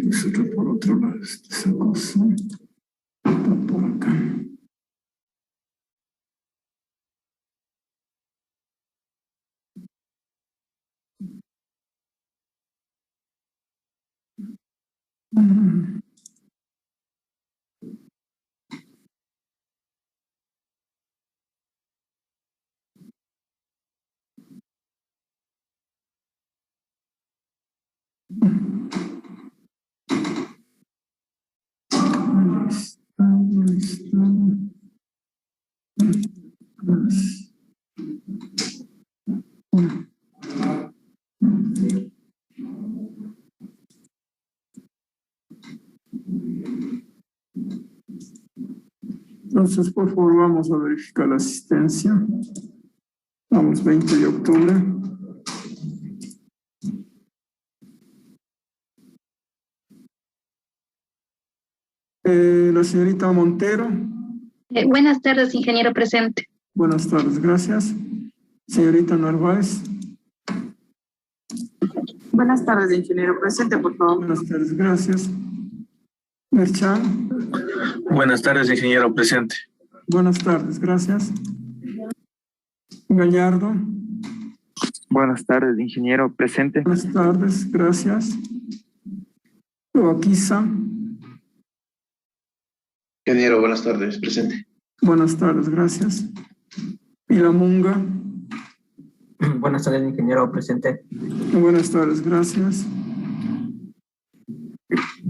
Nosotros por otro lado, esa cosa está por acá. Ahí está. Entonces, por favor, vamos a verificar la asistencia. Vamos, 20 de octubre. La señorita Montero. Buenas tardes, ingeniero presente. Buenas tardes, gracias. Señorita Narváez. Buenas tardes, ingeniero presente, por favor. Buenas tardes, gracias. Merchan. Buenas tardes, ingeniero presente. Buenas tardes, gracias. Gallardo. Buenas tardes, ingeniero presente. Buenas tardes, gracias. Oaquiza. Ingeniero, buenas tardes, presente. Buenas tardes, gracias. Pilamunga. Buenas tardes, ingeniero presente. Buenas tardes, gracias.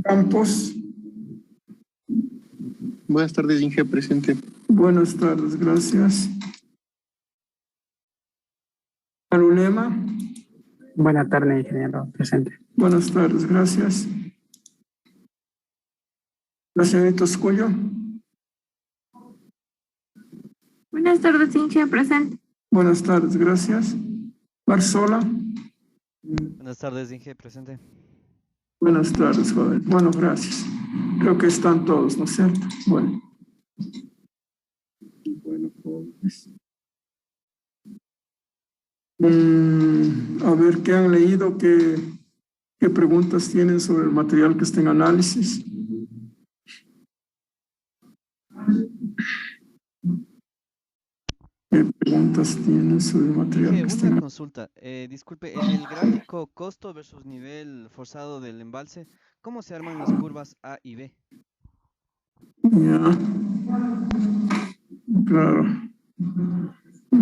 Campos. Buenas tardes, ingeniero presente. Buenas tardes, gracias. Arulema. Buenas tardes, ingeniero presente. Buenas tardes, gracias. La señorita Oscullo. Buenas tardes, ingeniero presente. Buenas tardes, gracias. Barzola. Buenas tardes, ingeniero presente. Buenas tardes, joven. Bueno, gracias. Creo que están todos, ¿no es cierto? Bueno. Bueno, jóvenes. A ver, ¿qué han leído? ¿Qué preguntas tienen sobre el material que está en análisis? ¿Qué preguntas tienen sobre el material que está en Una consulta. Disculpe, en el gráfico costo versus nivel forzado del embalse, ¿cómo se arman las curvas A y B? Ya. Claro.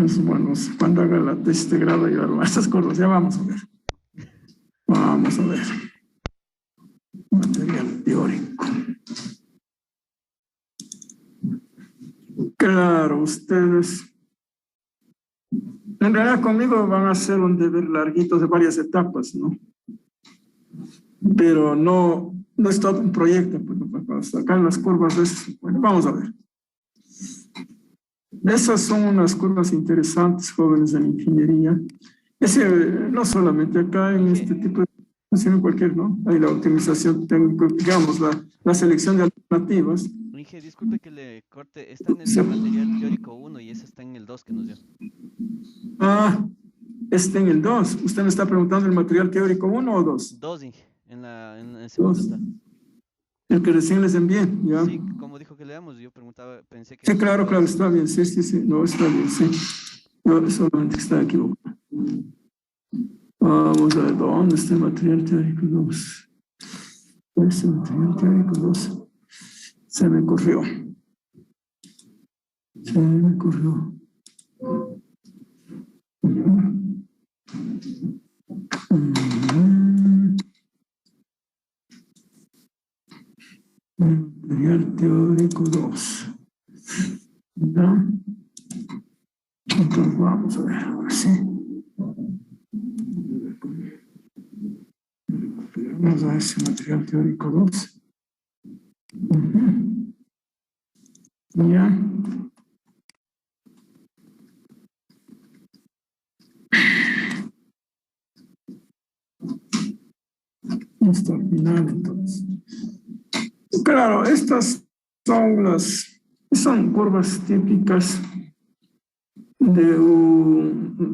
Es bueno, cuando haga la tesis de grado y a estas curvas, ya vamos a ver. Vamos a ver. Material teórico. Claro, ustedes en realidad conmigo van a hacer un deber larguito de varias etapas, ¿no? Pero no es todo un proyecto, pues, para sacar las curvas de esas. Bueno, vamos a ver. Esas son unas curvas interesantes, jóvenes en ingeniería. No solamente acá en este tipo de, sino en cualquier, ¿no? Hay la optimización técnica, digamos, la selección de alternativas. Inge, disculpe que le corte, está en el material teórico 1 y ese está en el 2 que nos dio. Ah, está en el 2. ¿Usted me está preguntando el material teórico 1 o 2? 2, Inge, en el segundo está. El que recién les envié, ¿ya? Sí, como dijo que leamos, yo preguntaba, pensé que... Sí, claro, está bien, sí, no, está bien, sí. No, solamente está equivocado. Vamos a ver, ¿dónde está el material teórico 2? Este material teórico 2 se me corrió. Material teórico 2. ¿Ya? Entonces vamos a ver, ahora sí. Vamos a ver ese material teórico 2. Ya. Hasta el final, entonces. Claro, estas son curvas típicas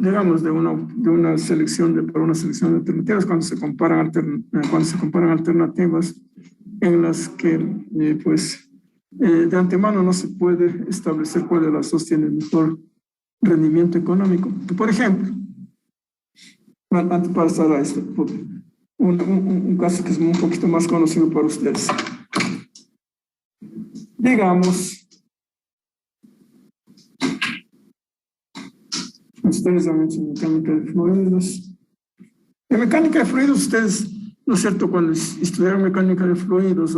digamos, de una selección para una selección de alternativas cuando se comparan alternativas en las que pues de antemano no se puede establecer cuál de las dos tiene el mejor rendimiento económico. Por ejemplo, antes de pasar a esto, un caso que es un poquito más conocido para ustedes. Digamos, ustedes han hecho mecánica de fluidos. En mecánica de fluidos, ustedes, ¿no es cierto?, cuando estudiaron mecánica de fluidos,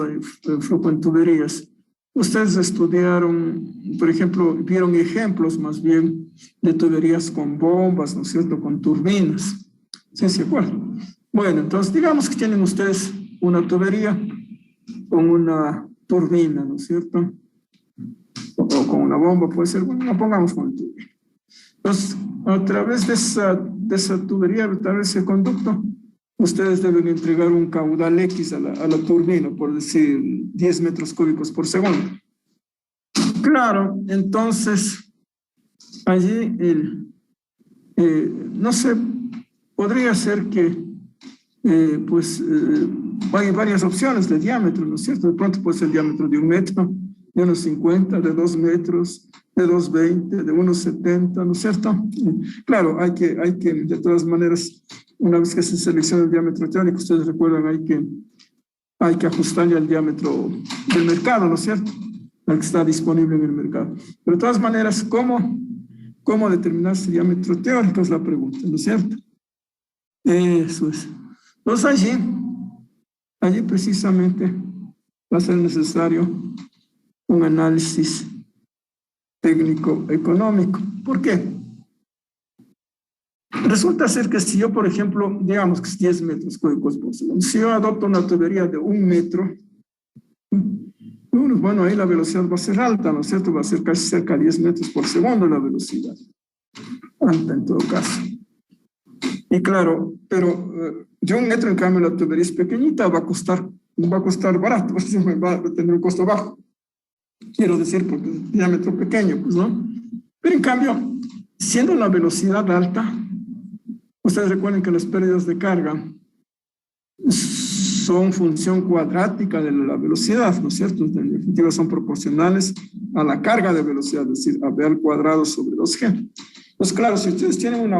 flujo en tuberías, ustedes estudiaron, por ejemplo, vieron ejemplos más bien de tuberías con bombas, ¿no es cierto?, con turbinas. ¿Sí se acuerdan? Bueno, entonces digamos que tienen ustedes una tubería con una turbina, ¿no es cierto? O con una bomba, puede ser, bueno, no pongamos con el turbina. Entonces, a través de esa tubería, a través de ese conducto, ustedes deben entregar un caudal X a la turbina, por decir 10 metros cúbicos por segundo. Claro, entonces, allí, no sé, podría ser que hay varias opciones de diámetro, ¿no es cierto? De pronto puede ser el diámetro de 1 metro, de 1,50, de 2 metros, de 2,20, de 1,70, ¿no es cierto? Claro, hay que, de todas maneras, una vez que se selecciona el diámetro teórico, ustedes recuerdan, hay que ajustarle al diámetro del mercado, ¿no es cierto? Al que está disponible en el mercado. Pero de todas maneras, ¿cómo determinar ese diámetro teórico? Es la pregunta, ¿no es cierto? Eso es. Entonces allí precisamente va a ser necesario un análisis técnico-económico. ¿Por qué? Resulta ser que si yo, por ejemplo, digamos que es 10 metros cúbicos por segundo, si yo adopto una tubería de 1 metro, bueno, ahí la velocidad va a ser alta, ¿no es cierto? Va a ser casi cerca de 10 metros por segundo la velocidad. Alta en todo caso. Y claro, pero de 1 metro, en cambio, la tubería es pequeñita, va a costar barato, va a tener un costo bajo. Quiero decir, porque es un diámetro pequeño, pues, ¿no? Pero en cambio, siendo la velocidad alta, ustedes recuerden que las pérdidas de carga son función cuadrática de la velocidad, ¿no es cierto? En definitiva, son proporcionales a la carga de velocidad, es decir, a v al cuadrado sobre 2g. Pues claro, si ustedes tienen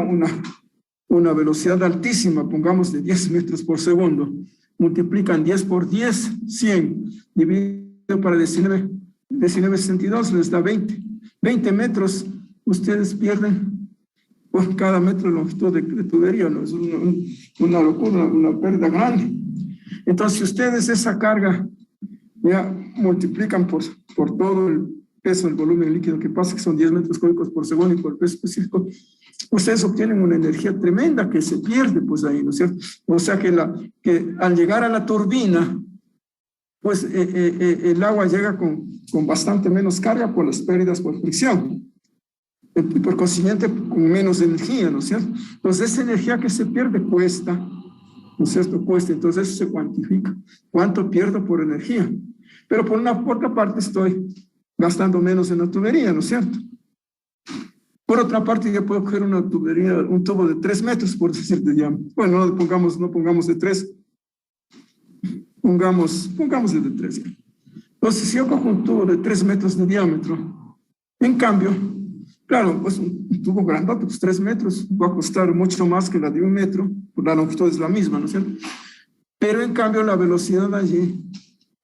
una velocidad altísima, pongamos de 10 metros por segundo, multiplican 10 por 10, 100, dividido para 19,62, les da 20. 20 metros, ustedes pierden por cada metro de longitud de tubería, ¿no? Es una locura, una pérdida grande. Entonces, si ustedes esa carga ya multiplican por todo el peso, el volumen líquido que pasa, que son 10 metros cúbicos por segundo, y por el peso específico, ustedes obtienen una energía tremenda que se pierde, pues ahí, ¿no es cierto? O sea que al llegar a la turbina, pues el agua llega con bastante menos carga por las pérdidas por fricción. Y por consiguiente, con menos energía, ¿no es cierto? Entonces, esa energía que se pierde cuesta, ¿no es cierto? Cuesta, entonces eso se cuantifica. ¿Cuánto pierdo por energía? Pero por otra parte estoy gastando menos en la tubería, ¿no es cierto? Por otra parte, yo puedo coger una tubería, un tubo de 3 metros, por decir de diámetro. Bueno, no pongamos de 3, pongamos de 3. Entonces, si yo cojo un tubo de 3 metros de diámetro, en cambio, claro, pues un tubo grandote, pues 3 metros, va a costar mucho más que la de 1 metro, pues la longitud es la misma, ¿no es cierto? Pero en cambio, la velocidad allí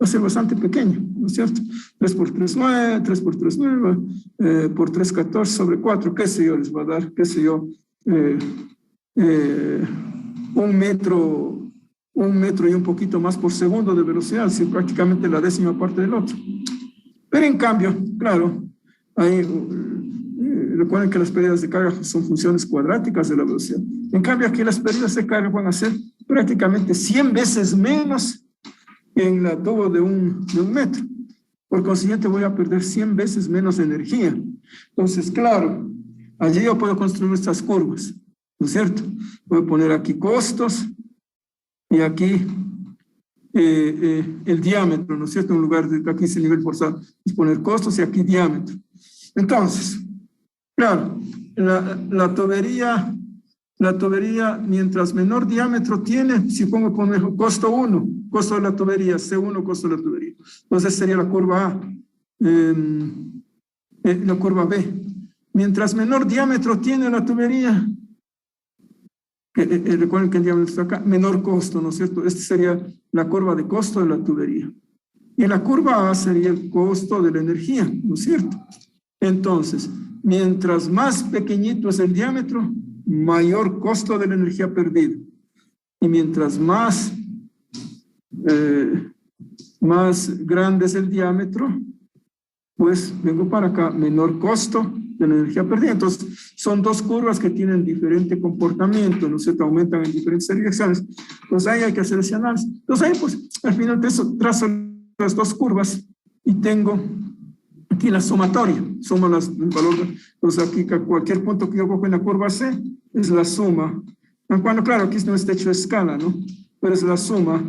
va a ser bastante pequeña, ¿no es cierto? 3 por 3, 9, 3 por 3, 9, por 3, 14 sobre 4, qué sé yo, les va a dar, qué sé yo, 1 metro y un poquito más por segundo de velocidad, si prácticamente la 10ª parte del otro. Pero en cambio, claro, ahí recuerden que las pérdidas de carga son funciones cuadráticas de la velocidad. En cambio, aquí las pérdidas de carga van a ser prácticamente 100 veces menos en la tubo de un metro. Por consiguiente, voy a perder 100 veces menos energía. Entonces, claro, allí yo puedo construir estas curvas, ¿no es cierto? Voy a poner aquí costos y aquí el diámetro, ¿no es cierto? En lugar de aquí es el nivel forzado, es poner costos y aquí diámetro. Entonces, Claro, la tubería, mientras menor diámetro tiene, si pongo por ejemplo, costo 1, costo de la tubería, C1, costo de la tubería. Entonces sería la curva A, la curva B. Mientras menor diámetro tiene la tubería, recuerden que el diámetro está acá, menor costo, ¿no es cierto? Esta sería la curva de costo de la tubería. Y la curva A sería el costo de la energía, ¿no es cierto? Entonces, mientras más pequeñito es el diámetro, mayor costo de la energía perdida. Y mientras más grande es el diámetro, pues vengo para acá, menor costo de la energía perdida. Entonces, son dos curvas que tienen diferente comportamiento, ¿no es cierto? Aumentan en diferentes direcciones. Pues ahí hay que hacer ese análisis. Entonces ahí, pues, al final trazo las dos curvas y tengo aquí la sumatoria, suma el valor. Entonces aquí cualquier punto que yo cojo en la curva C es la suma. Cuando, claro, aquí no está hecho escala, ¿no? Pero es la suma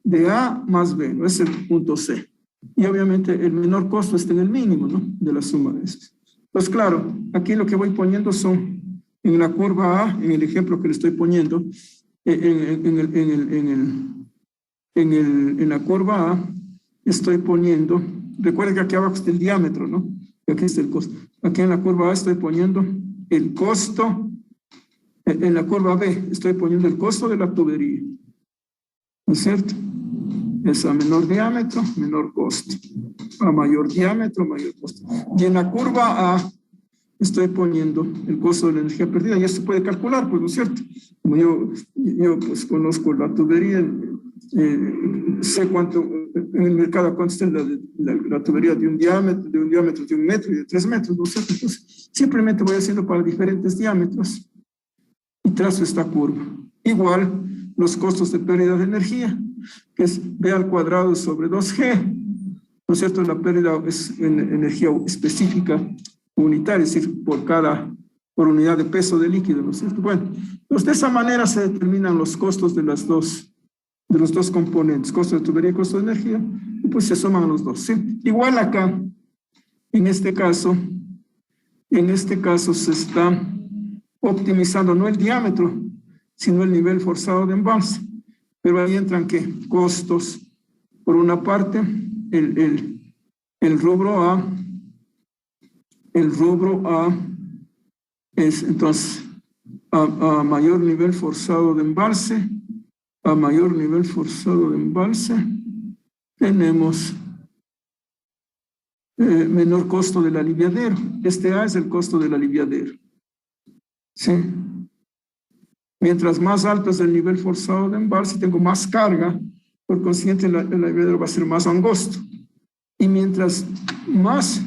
de A más B, ¿no? Es el punto C. Y obviamente el menor costo está en el mínimo, ¿no? De la suma de estos. Pues claro, aquí lo que voy poniendo son, en la curva A, en el ejemplo que le estoy poniendo, en la curva A, estoy poniendo, recuerden que aquí abajo está el diámetro, ¿no? Y aquí está el costo. Aquí en la curva A estoy poniendo el costo, en la curva B estoy poniendo el costo de la tubería, ¿no es cierto? Es a menor diámetro, menor costo. A mayor diámetro, mayor costo. Y en la curva A estoy poniendo el costo de la energía perdida. Ya se puede calcular, pues, ¿no es cierto? Como yo pues conozco la tubería, sé cuánto, en el mercado cuánto está la tubería de un diámetro de 1 metro y de 3 metros, ¿no es cierto? Entonces, simplemente voy haciendo para diferentes diámetros y trazo esta curva. Igual, los costos de pérdida de energía, que es B al cuadrado sobre 2G, ¿no es cierto? La pérdida es en energía específica unitaria, es decir, por unidad de peso de líquido, ¿no es cierto? Bueno, pues de esa manera se determinan los costos de los dos componentes, costo de tubería y costo de energía, y pues se suman los dos, ¿sí? Igual acá, en este caso se está optimizando no el diámetro, sino el nivel forzado de embalse. Pero ahí entran, ¿qué? Costos. Por una parte, el rubro A es, entonces, a mayor nivel forzado de embalse, tenemos menor costo del aliviadero. Este A es el costo del aliviadero. ¿Sí? Mientras más alto es el nivel forzado de embalse, tengo más carga, por consiguiente el aliviadero va a ser más angosto. Y mientras más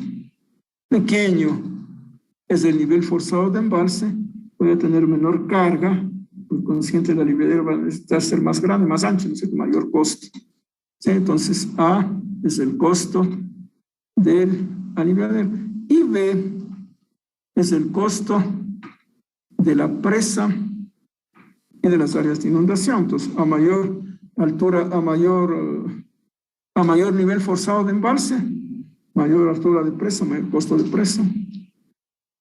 pequeño es el nivel forzado de embalse, voy a tener menor carga, por consiguiente el aliviadero va a necesitar ser más grande, más ancho, ¿no es cierto? Mayor costo. ¿Sí? Entonces A es el costo del aliviadero y B es el costo de la presa y de las áreas de inundación. Entonces, a mayor altura, a mayor nivel forzado de embalse, mayor altura de presa, mayor costo de presa,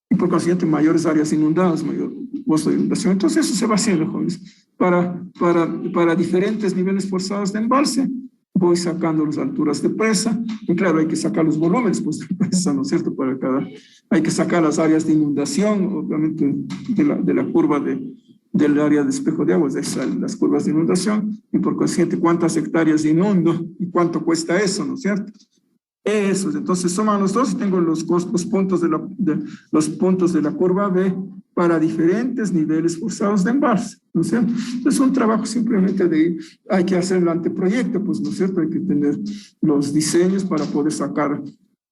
y por consiguiente mayores áreas inundadas, mayor costo de inundación. Entonces eso se va haciendo, jóvenes. Para diferentes niveles forzados de embalse, voy sacando las alturas de presa, y claro, hay que sacar los volúmenes pues, de presa, ¿no es cierto? Hay que sacar las áreas de inundación, obviamente, de la curva del área de espejo de aguas, las curvas de inundación, y por consiguiente cuántas hectáreas inundo y cuánto cuesta eso, ¿no es cierto? Eso, entonces suman los dos y tengo los puntos de la curva B para diferentes niveles forzados de embalse, ¿no es cierto? Es un trabajo simplemente hay que hacer el anteproyecto, pues, ¿no es cierto? Hay que tener los diseños para poder sacar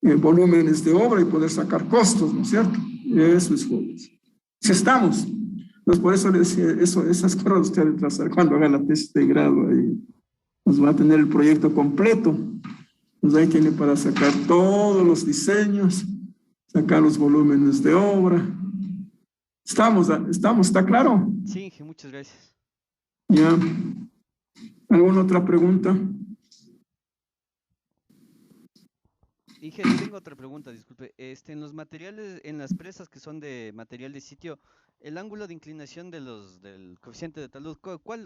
volúmenes de obra y poder sacar costos, ¿no es cierto? Eso es, jóvenes. Si estamos. Entonces, por eso le decía, esas cosas usted debe trazar cuando haga la tesis de grado, ahí nos va a tener el proyecto completo. Pues ahí tiene para sacar todos los diseños, sacar los volúmenes de obra. Estamos, ¿está claro? Sí, Inge, muchas gracias. Ya. ¿Alguna otra pregunta? Inge, yo tengo otra pregunta, disculpe. En los materiales, en las presas que son de material de sitio, el ángulo de inclinación del coeficiente de talud,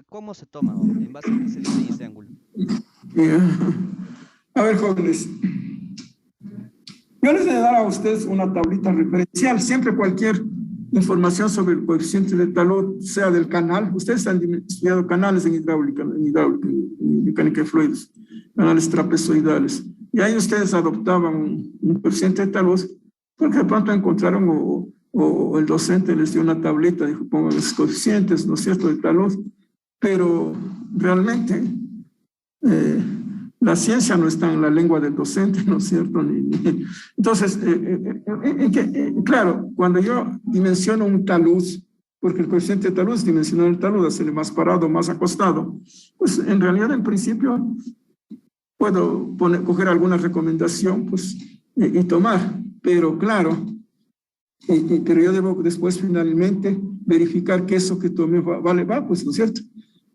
¿cómo se toma? ¿O en base a qué se diseña ese ángulo? A ver, jóvenes, yo les voy a dar a ustedes una tablita referencial. Siempre cualquier información sobre el coeficiente de talud, sea del canal, ustedes han estudiado canales en hidráulica, en mecánica de fluidos, canales trapezoidales, y ahí ustedes adoptaban un coeficiente de talud, porque de pronto encontraron o el docente les dio una tablita, dijo, pongan los coeficientes, ¿no es cierto?, de talud, pero realmente la ciencia no está en la lengua del docente, ¿no es cierto? Entonces, claro, cuando yo dimensiono un talud, porque el coeficiente de talud es dimensionar el talud, hacerle más parado, más acostado, pues en realidad, en principio, puedo coger alguna recomendación, pues, y tomar, pero claro, pero yo debo después finalmente verificar que eso que tomé va, pues, ¿no es cierto?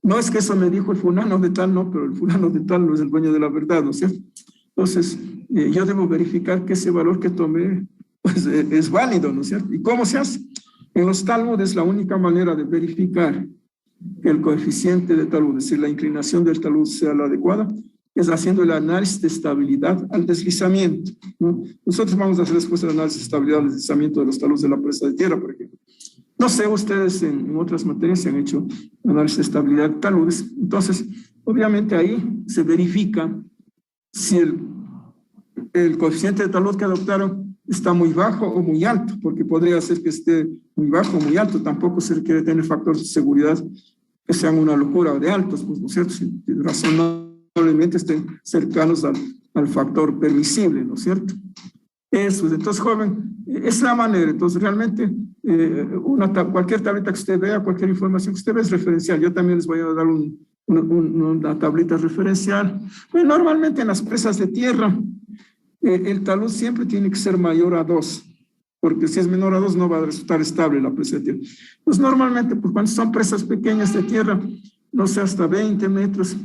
No es que eso me dijo el fulano de tal, no, pero el fulano de tal no es el dueño de la verdad, ¿no es cierto? Entonces, yo debo verificar que ese valor que tomé, pues, es válido, ¿no es cierto? ¿Y cómo se hace? En los taludes, la única manera de verificar que el coeficiente de talud, es decir, la inclinación del talud sea la adecuada, es haciendo el análisis de estabilidad al deslizamiento, ¿no? Nosotros vamos a hacer después el análisis de estabilidad al deslizamiento de los taludes de la presa de tierra, por ejemplo. No sé, ustedes en otras materias se han hecho análisis de estabilidad de taludes. Entonces, obviamente ahí se verifica si el coeficiente de talud que adoptaron está muy bajo o muy alto, porque podría ser que esté muy bajo o muy alto. Tampoco se requiere tener factores de seguridad que sean una locura o de altos, pues, ¿no es cierto? Si razonablemente estén cercanos al factor permisible, ¿no es cierto? Eso, entonces, joven, es la manera. Entonces, realmente, cualquier tablita que usted vea, cualquier información que usted vea es referencial. Yo también les voy a dar una tablita referencial. Pues, normalmente en las presas de tierra, el talud siempre tiene que ser mayor a 2, porque si es menor a 2 no va a resultar estable la presa de tierra. Pues normalmente, pues, cuando son presas pequeñas de tierra, no sé, hasta 20 metros,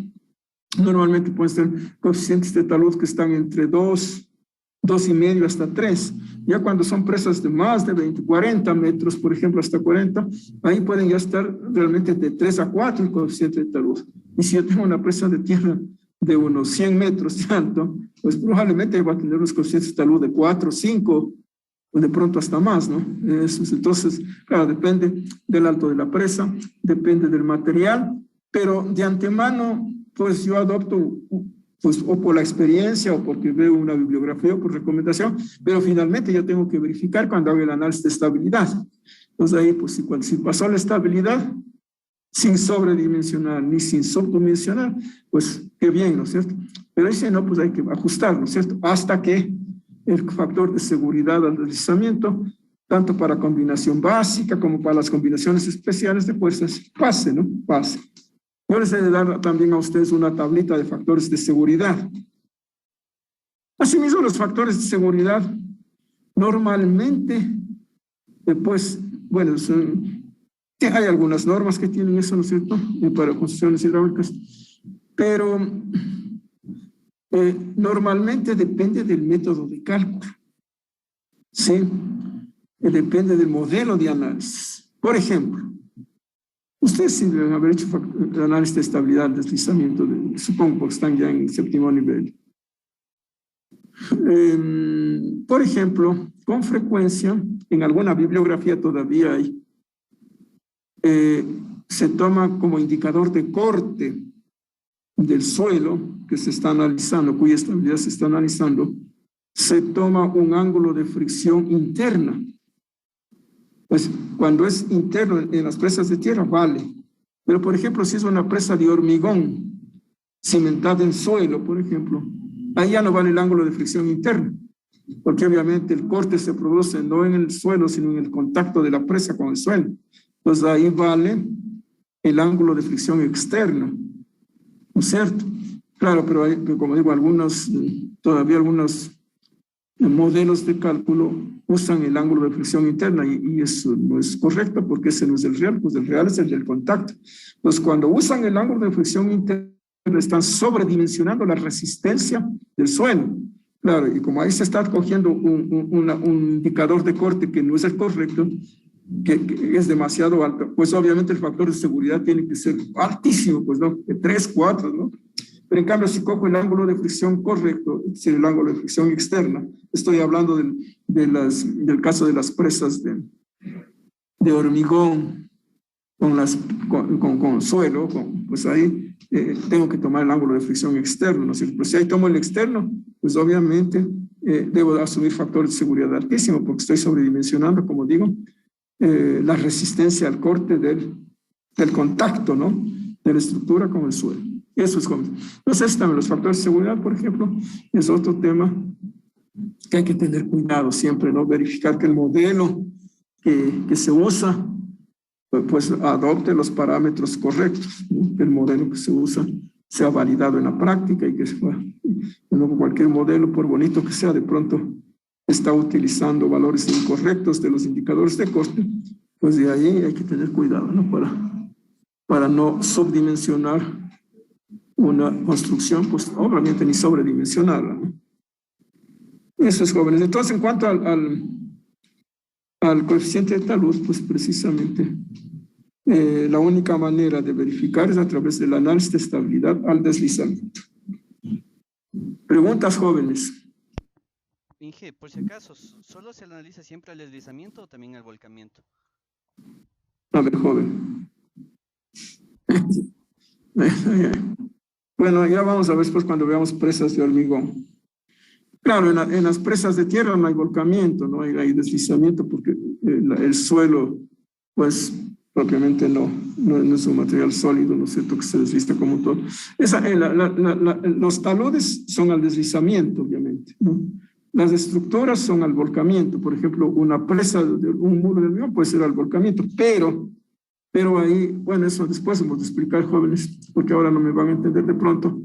normalmente pueden ser coeficientes de talud que están entre 2,5 hasta 3. Ya cuando son presas de más de 20, 40 metros, por ejemplo, hasta 40, ahí pueden ya estar realmente de 3 a 4 el coeficiente de talud. Y si yo tengo una presa de tierra de unos 100 metros de alto, pues probablemente va a tener los coeficientes de talud de 4, 5, o de pronto hasta más, ¿no? Entonces, claro, depende del alto de la presa, depende del material, pero de antemano, pues yo adopto, pues, o por la experiencia o porque veo una bibliografía o por recomendación, pero finalmente yo tengo que verificar cuando hago el análisis de estabilidad. Entonces ahí, pues, si pasó la estabilidad sin sobredimensionar ni sin subdimensionar, pues qué bien, ¿no es cierto? Pero ahí si no, pues hay que ajustar, ¿no es cierto? Hasta que el factor de seguridad al deslizamiento, tanto para combinación básica como para las combinaciones especiales de fuerzas, pase, ¿no? Pase. Yo les he de dar también a ustedes una tablita de factores de seguridad. Asimismo, los factores de seguridad normalmente, pues, bueno, hay algunas normas que tienen eso, ¿no es cierto?, para construcciones hidráulicas, pero normalmente depende del método de cálculo, ¿sí? Depende del modelo de análisis. Por ejemplo, ustedes sí deben haber hecho análisis de estabilidad, deslizamiento, supongo que están ya en el 7º nivel. Por ejemplo, con frecuencia, en alguna bibliografía todavía hay, se toma como indicador de corte del suelo que se está analizando, cuya estabilidad se está analizando, se toma un ángulo de fricción interna. Pues cuando es interno en las presas de tierra, vale. Pero, por ejemplo, si es una presa de hormigón cimentada en suelo, por ejemplo, ahí ya no vale el ángulo de fricción interna, porque obviamente el corte se produce no en el suelo, sino en el contacto de la presa con el suelo. Entonces ahí vale el ángulo de fricción externo, ¿no es cierto? Claro, pero hay, como digo, todavía algunos modelos de cálculo usan el ángulo de fricción interna y eso no es correcto porque ese no es el real, pues el real es el del contacto. Entonces, cuando usan el ángulo de fricción interna, están sobredimensionando la resistencia del suelo. Claro, y como ahí se está cogiendo un indicador de corte que no es el correcto, que es demasiado alto, pues obviamente el factor de seguridad tiene que ser altísimo, pues no, de 3, 4, ¿no? Pero en cambio, si cojo el ángulo de fricción correcto, es decir, el ángulo de fricción externa, estoy hablando del caso de las presas de hormigón con suelo, pues ahí tengo que tomar el ángulo de fricción externo, ¿no es cierto? Pues si ahí tomo el externo, pues obviamente debo asumir factores de seguridad altísimos porque estoy sobredimensionando, como digo, la resistencia al corte del contacto, ¿no? De la estructura con el suelo. Eso es como. Entonces, también los factores de seguridad, por ejemplo, es otro tema que hay que tener cuidado siempre, ¿no? Verificar que el modelo que se usa, pues adopte los parámetros correctos, ¿no? Que el modelo que se usa sea validado en la práctica y que no cualquier modelo, por bonito que sea, de pronto está utilizando valores incorrectos de los indicadores de corte, pues de ahí hay que tener cuidado, ¿no? Para no subdimensionar una construcción, pues obviamente ni sobredimensionarla, ¿no? Eso es, jóvenes. Entonces, en cuanto al coeficiente de talud, pues precisamente la única manera de verificar es a través del análisis de estabilidad al deslizamiento. Preguntas, jóvenes. Inge, por si acaso, ¿solo se analiza siempre el deslizamiento o también el volcamiento? A ver, joven. Bueno, ya vamos a ver después cuando veamos presas de hormigón. Claro, en las presas de tierra no hay volcamiento, no hay deslizamiento porque el suelo, pues, propiamente no es un material sólido, ¿no es cierto?, que se desliza como un todo. Los taludes son al deslizamiento, obviamente, ¿no? Las estructuras son al volcamiento. Por ejemplo, una presa de un muro de hormigón puede ser al volcamiento, pero ahí, bueno, eso después hemos de explicar, jóvenes, porque ahora no me van a entender de pronto.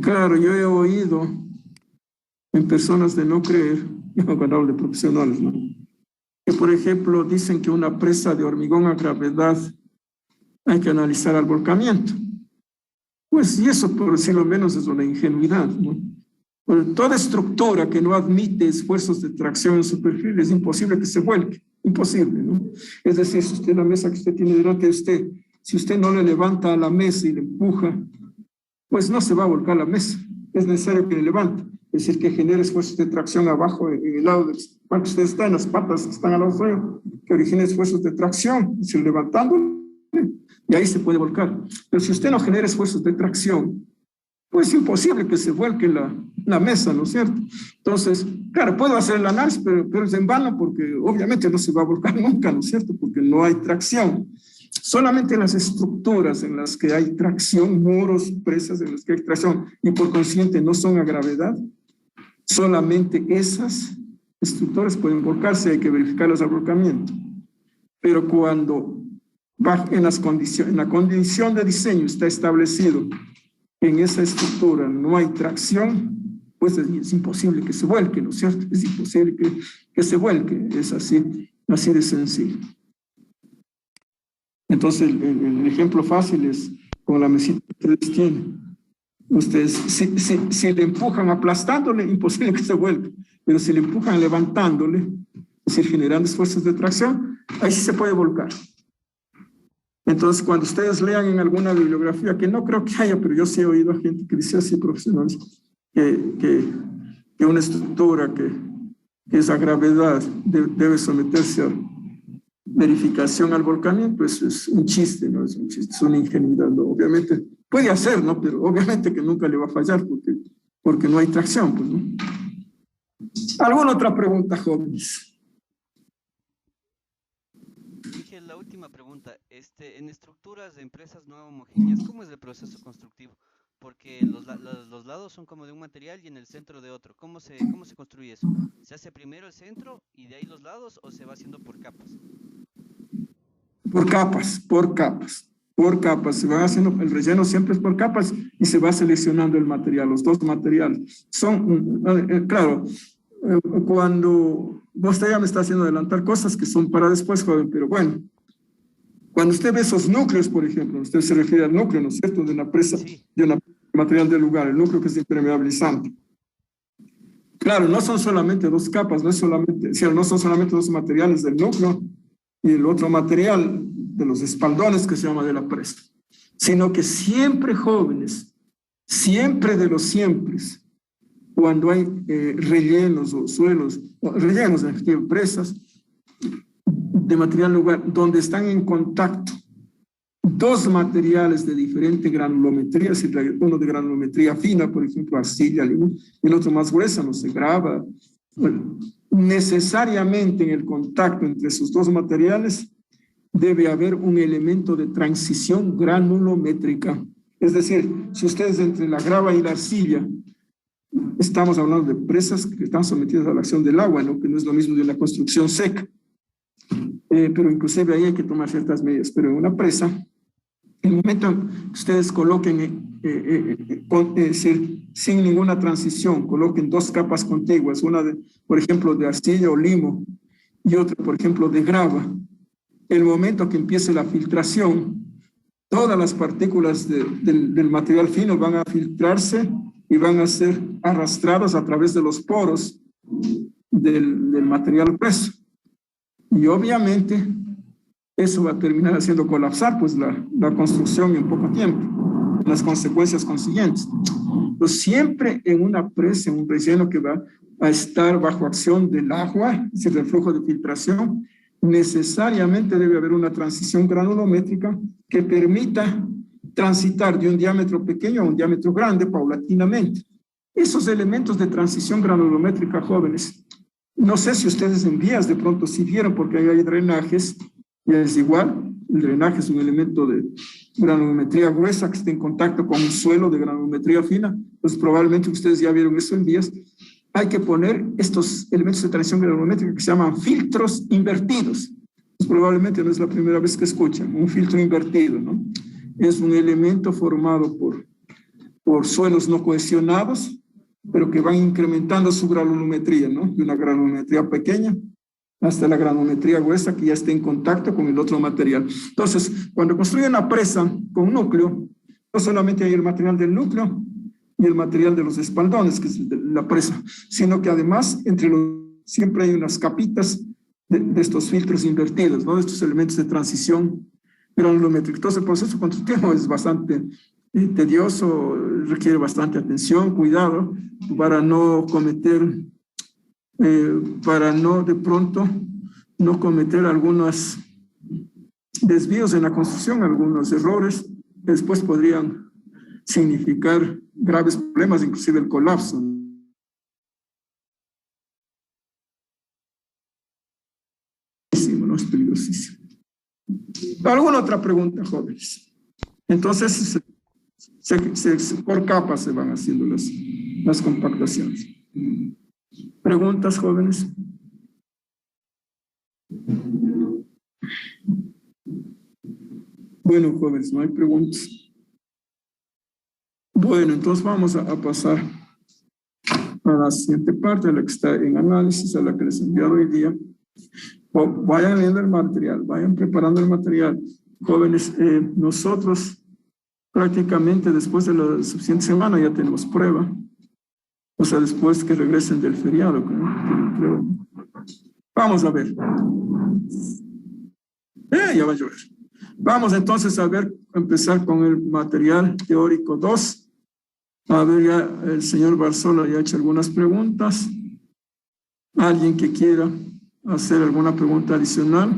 Claro, yo he oído en personas de no creer, cuando hablo de profesionales, ¿no?, que por ejemplo dicen que una presa de hormigón a gravedad hay que analizar al volcamiento. Pues, y eso por decirlo menos es una ingenuidad, ¿no? Porque toda estructura que no admite esfuerzos de tracción en su perfil es imposible que se vuelque, imposible, ¿no? Es decir, si usted la mesa que usted tiene delante de usted, si usted no le levanta a la mesa y le empuja, pues no se va a volcar la mesa, es necesario que le levante, es decir, que genere esfuerzos de tracción abajo, en el lado del cual usted está, en las patas que están al lado suyo, que origine esfuerzos de tracción, es decir, levantándolo, y ahí se puede volcar. Pero si usted no genera esfuerzos de tracción, pues es imposible que se vuelque la mesa, ¿no es cierto? Entonces, claro, puedo hacer el análisis, pero es en vano porque obviamente no se va a volcar nunca, ¿no es cierto? Porque no hay tracción. Solamente las estructuras en las que hay tracción, muros, presas en las que hay tracción y por consiguiente no son a gravedad, solamente esas estructuras pueden volcarse, hay que verificarlas al volcamiento. Pero cuando en la condición de diseño está establecido que en esa estructura no hay tracción, pues es imposible que se vuelque, ¿no es cierto? Es imposible que se vuelque, es así de sencillo. Entonces, el ejemplo fácil es con la mesita que ustedes tienen. Ustedes, si le empujan aplastándole, imposible que se vuelque, pero si le empujan levantándole, es decir, generando esfuerzos de tracción, ahí sí se puede volcar. Entonces, cuando ustedes lean en alguna bibliografía, que no creo que haya, pero yo sí he oído a gente que dice así, profesionales, que una estructura que es a gravedad debe someterse a verificación al volcamiento, pues es un chiste, ¿no? Es un chiste, es una ingenuidad, ¿no? Obviamente puede hacer, ¿no? Pero obviamente que nunca le va a fallar porque no hay tracción, pues, ¿no? ¿Alguna otra pregunta, jóvenes? Dije la última pregunta, en estructuras de empresas no homogéneas, ¿cómo es el proceso constructivo? Porque los lados son como de un material y en el centro de otro. ¿Cómo se construye eso? ¿Se hace primero el centro y de ahí los lados o se va haciendo por capas? Por capas. Se va haciendo, el relleno siempre es por capas y se va seleccionando el material, los dos materiales. Son, claro, cuando usted ya me está haciendo adelantar cosas que son para después, joven, pero bueno, cuando usted ve esos núcleos, por ejemplo, usted se refiere al núcleo, ¿no es cierto?, de una presa, Sí. de una material del lugar, el núcleo que es impermeabilizante. Claro, no son solamente dos capas, no son solamente dos materiales del núcleo y el otro material de los espaldones que se llama de la presa, sino que siempre jóvenes, siempre de los siempre, cuando hay rellenos o suelos, rellenos de presas de material lugar, donde están en contacto dos materiales de diferente granulometría, uno de granulometría fina, por ejemplo, arcilla, limón, y el otro más gruesa, no se graba. Bueno, necesariamente en el contacto entre esos dos materiales debe haber un elemento de transición granulométrica. Es decir, si ustedes entre la grava y la arcilla, estamos hablando de presas que están sometidas a la acción del agua, ¿no? Que no es lo mismo de una construcción seca. Pero inclusive ahí hay que tomar ciertas medidas. Pero en una presa, en el momento que ustedes coloquen, sin ninguna transición, coloquen dos capas contiguas, una, por ejemplo, de arcilla o limo, y otra, por ejemplo, de grava, el momento que empiece la filtración, todas las partículas del material fino van a filtrarse y van a ser arrastradas a través de los poros del material grueso. Y obviamente eso va a terminar haciendo colapsar pues la construcción en poco tiempo, las consecuencias consiguientes. Pues siempre en una presa, en un relleno que va a estar bajo acción del agua, es decir, del flujo de filtración, necesariamente debe haber una transición granulométrica que permita transitar de un diámetro pequeño a un diámetro grande paulatinamente. Esos elementos de transición granulométrica, jóvenes, no sé si ustedes en vías de pronto sí vieron, porque ahí hay drenajes, y es igual, el drenaje es un elemento de granulometría gruesa que está en contacto con un suelo de granulometría fina, pues probablemente ustedes ya vieron eso en vías. Hay que poner estos elementos de transición granulométrica que se llaman filtros invertidos. Pues probablemente no es la primera vez que escuchan, un filtro invertido, ¿no? Es un elemento formado por suelos no cohesionados, pero que van incrementando su granulometría, ¿no? De una granulometría pequeña hasta la granulometría gruesa que ya está en contacto con el otro material. Entonces, cuando construyen una presa con núcleo, no solamente hay el material del núcleo y el material de los espaldones, que es de la presa, sino que además siempre hay unas capitas de estos filtros invertidos, ¿no? De estos elementos de transición granulométrica. Entonces, el proceso constructivo es bastante tedioso, requiere bastante atención, cuidado, para no de pronto no cometer algunos desvíos en la construcción, algunos errores que después podrían significar graves problemas, inclusive el colapso. No es peligrosísimo. ¿Alguna otra pregunta, jóvenes? Entonces, por capas se van haciendo las compactaciones. ¿Preguntas, jóvenes? Bueno, jóvenes, no hay preguntas. Bueno, entonces vamos a pasar a la siguiente parte, a la que está en análisis, a la que les he enviado hoy día. Vayan leyendo el material, vayan preparando el material. Jóvenes, nosotros prácticamente después de la suficiente semana ya tenemos prueba. O sea, después que regresen del feriado, creo. Vamos a ver. Ya va a llover. Vamos entonces a empezar con el material teórico 2. A ver, ya el señor Barzola ya ha hecho algunas preguntas. ¿Alguien que quiera hacer alguna pregunta adicional?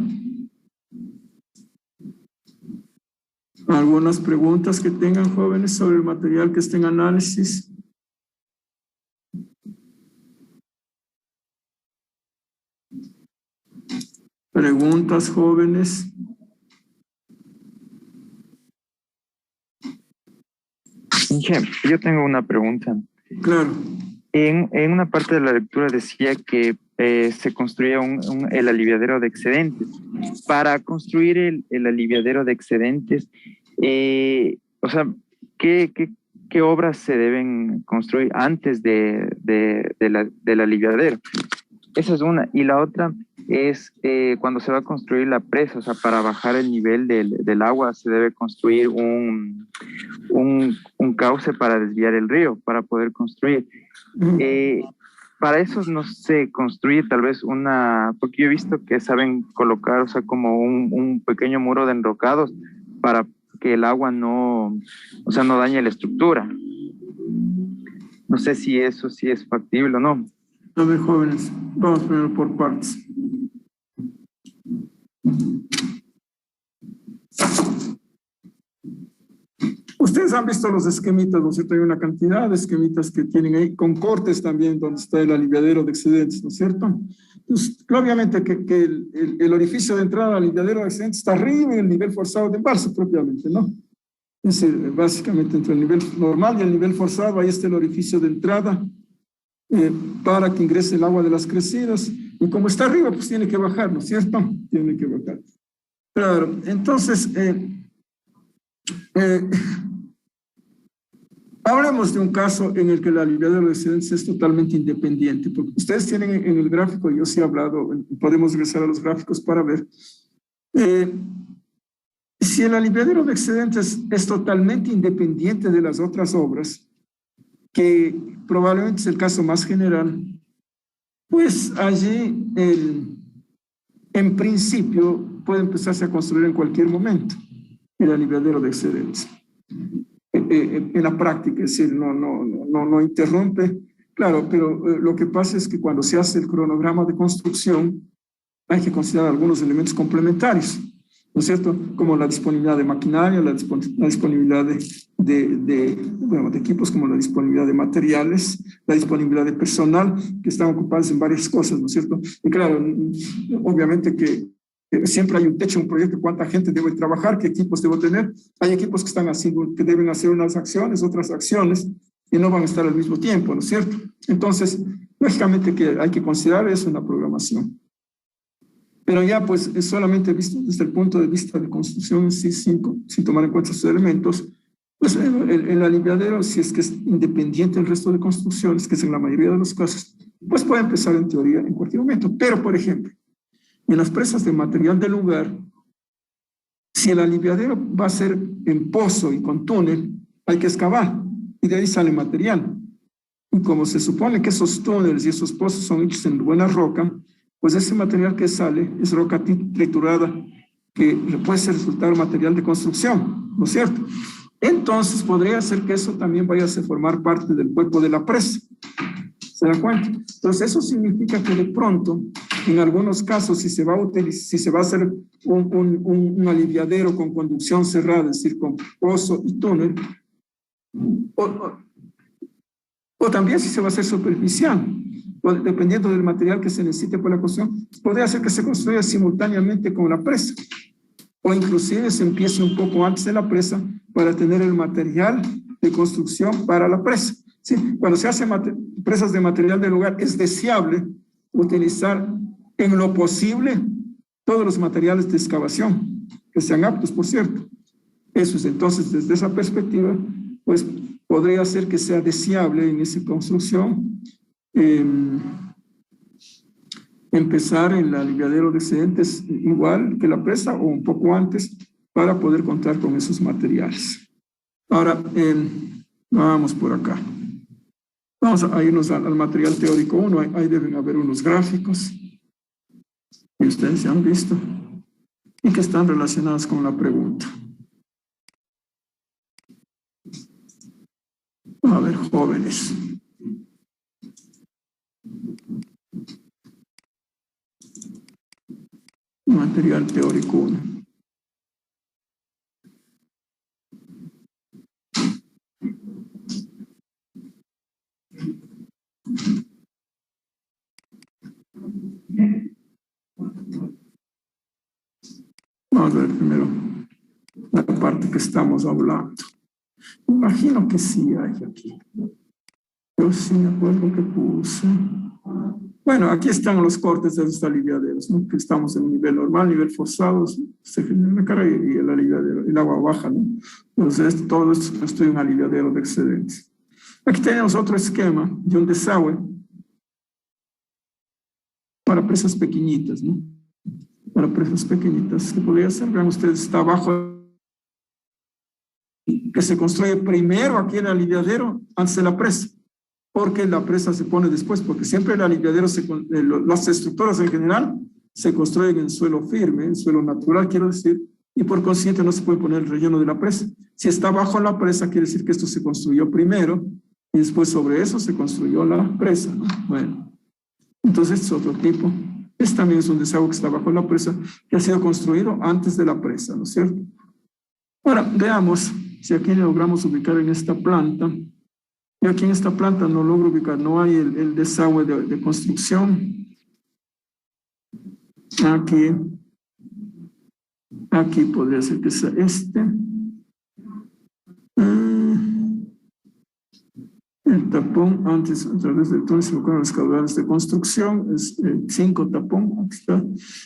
¿Algunas preguntas que tengan, jóvenes, sobre el material que esté en análisis? ¿Preguntas, jóvenes? Inge, yo tengo una pregunta. Claro. En una parte de la lectura decía que se construía el aliviadero de excedentes. Para construir el aliviadero de excedentes, o sea, ¿qué obras se deben construir antes del aliviadero? Esa es una. Y la otra, es cuando se va a construir la presa, o sea, para bajar el nivel del agua se debe construir un cauce para desviar el río, para poder construir. Para eso no se construye tal vez porque yo he visto que saben colocar, o sea, como un pequeño muro de enrocados para que el agua no dañe la estructura. No sé si eso sí es factible o no. A ver, jóvenes, vamos primero por partes. Ustedes han visto los esquemitas, ¿no es cierto? Hay una cantidad de esquemitas que tienen ahí, con cortes también, donde está el aliviadero de excedentes, ¿no es cierto? Pues, obviamente que el orificio de entrada al aliviadero de excedentes está arriba en el nivel forzado de embalse propiamente, ¿no? Es decir, básicamente entre el nivel normal y el nivel forzado, ahí está el orificio de entrada para que ingrese el agua de las crecidas. Y como está arriba, pues tiene que bajar, ¿no es cierto? Tiene que bajar. Claro, entonces, hablemos de un caso en el que el aliviadero de excedentes es totalmente independiente, porque ustedes tienen en el gráfico, yo sí he hablado, podemos regresar a los gráficos para ver, si el aliviadero de excedentes es totalmente independiente de las otras obras, que probablemente es el caso más general, pues allí en principio puede empezarse a construir en cualquier momento el aliviadero de excedentes. En la práctica, es decir, no interrumpe, claro, pero lo que pasa es que cuando se hace el cronograma de construcción hay que considerar algunos elementos complementarios, ¿no es cierto? Como la disponibilidad de maquinaria, la disponibilidad de equipos, como la disponibilidad de materiales, la disponibilidad de personal, que están ocupados en varias cosas, ¿no es cierto? Y claro, obviamente que siempre hay un techo, un proyecto, cuánta gente debe trabajar, qué equipos debo tener. Hay equipos que deben hacer unas acciones, otras acciones, y no van a estar al mismo tiempo, ¿no es cierto? Entonces, lógicamente que hay que considerar eso en la programación. Pero ya, pues, es solamente visto desde el punto de vista de construcción, sí, sin tomar en cuenta esos elementos, pues el aliviadero, si es que es independiente del resto de construcciones, que es en la mayoría de los casos, pues puede empezar en teoría en cualquier momento. Pero, por ejemplo, en las presas de material del lugar, si el aliviadero va a ser en pozo y con túnel, hay que excavar y de ahí sale material. Y como se supone que esos túneles y esos pozos son hechos en buena roca, pues ese material que sale es roca triturada, que puede ser resultado material de construcción, ¿no es cierto? Entonces podría ser que eso también vaya a formar parte del cuerpo de la presa. ¿Se da cuenta? Entonces eso significa que de pronto, en algunos casos, si se va a hacer un aliviadero con conducción cerrada, es decir, con pozo y túnel, o también si se va a hacer superficial, dependiendo del material que se necesite para la construcción, podría ser que se construya simultáneamente con la presa, o inclusive se empiece un poco antes de la presa para tener el material de construcción para la presa. Sí, cuando se hacen presas de material del lugar, es deseable utilizar en lo posible todos los materiales de excavación, que sean aptos, por cierto. Eso es, entonces, desde esa perspectiva, pues podría ser que sea deseable en esa construcción empezar en el aliviadero de excedentes igual que la presa o un poco antes para poder contar con esos materiales. Ahora, vamos por acá. Vamos a irnos al material teórico 1, ahí deben haber unos gráficos que ustedes ya han visto y que están relacionados con la pregunta. A ver, jóvenes. Material teórico 1. Vamos a ver primero la parte que estamos hablando. Imagino que sí hay aquí. Yo sí me acuerdo que puse. Bueno, aquí están los cortes de los aliviaderos, ¿no? Que estamos en un nivel normal, nivel forzado, se genera la carga y el aliviadero, el agua baja, ¿no? Entonces, todo esto estoy en un aliviadero de excedentes. Aquí tenemos otro esquema de un desagüe para presas pequeñitas, ¿no? Para presas pequeñitas, ¿qué podría ser? Vean ustedes, está abajo, que se construye primero aquí el aliviadero antes de la presa, porque la presa se pone después, porque siempre el aliviadero, las estructuras en general, se construyen en suelo firme, en suelo natural, quiero decir, y por consiguiente no se puede poner el relleno de la presa. Si está bajo la presa, quiere decir que esto se construyó primero, y después sobre eso se construyó la presa, ¿no? Bueno, entonces es otro tipo. Este también es un desagüe que está bajo la presa, que ha sido construido antes de la presa, ¿no es cierto? Ahora, veamos si aquí logramos ubicar en esta planta. Y aquí en esta planta no logro ubicar, no hay el desagüe de construcción. Aquí podría ser que sea este. El tapón antes, a través del túnel se buscaron los caudales de construcción, es 5 tapón, aquí está.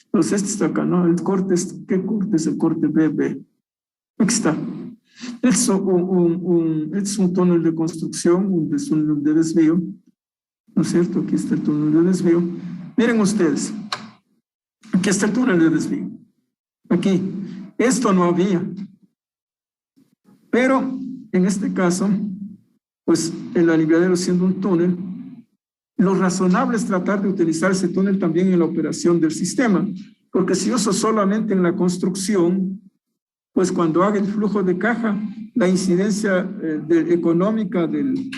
Entonces este está acá, ¿no? El corte, ¿qué corte es el corte BB? Aquí está. Es un túnel de construcción, un túnel de desvío, ¿no es cierto? Aquí está el túnel de desvío. Miren ustedes, aquí está el túnel de desvío. Aquí, esto no había. Pero en este caso, pues el aliviadero siendo un túnel, lo razonable es tratar de utilizar ese túnel también en la operación del sistema, porque si uso solamente en la construcción, pues cuando haga el flujo de caja, la incidencia económica del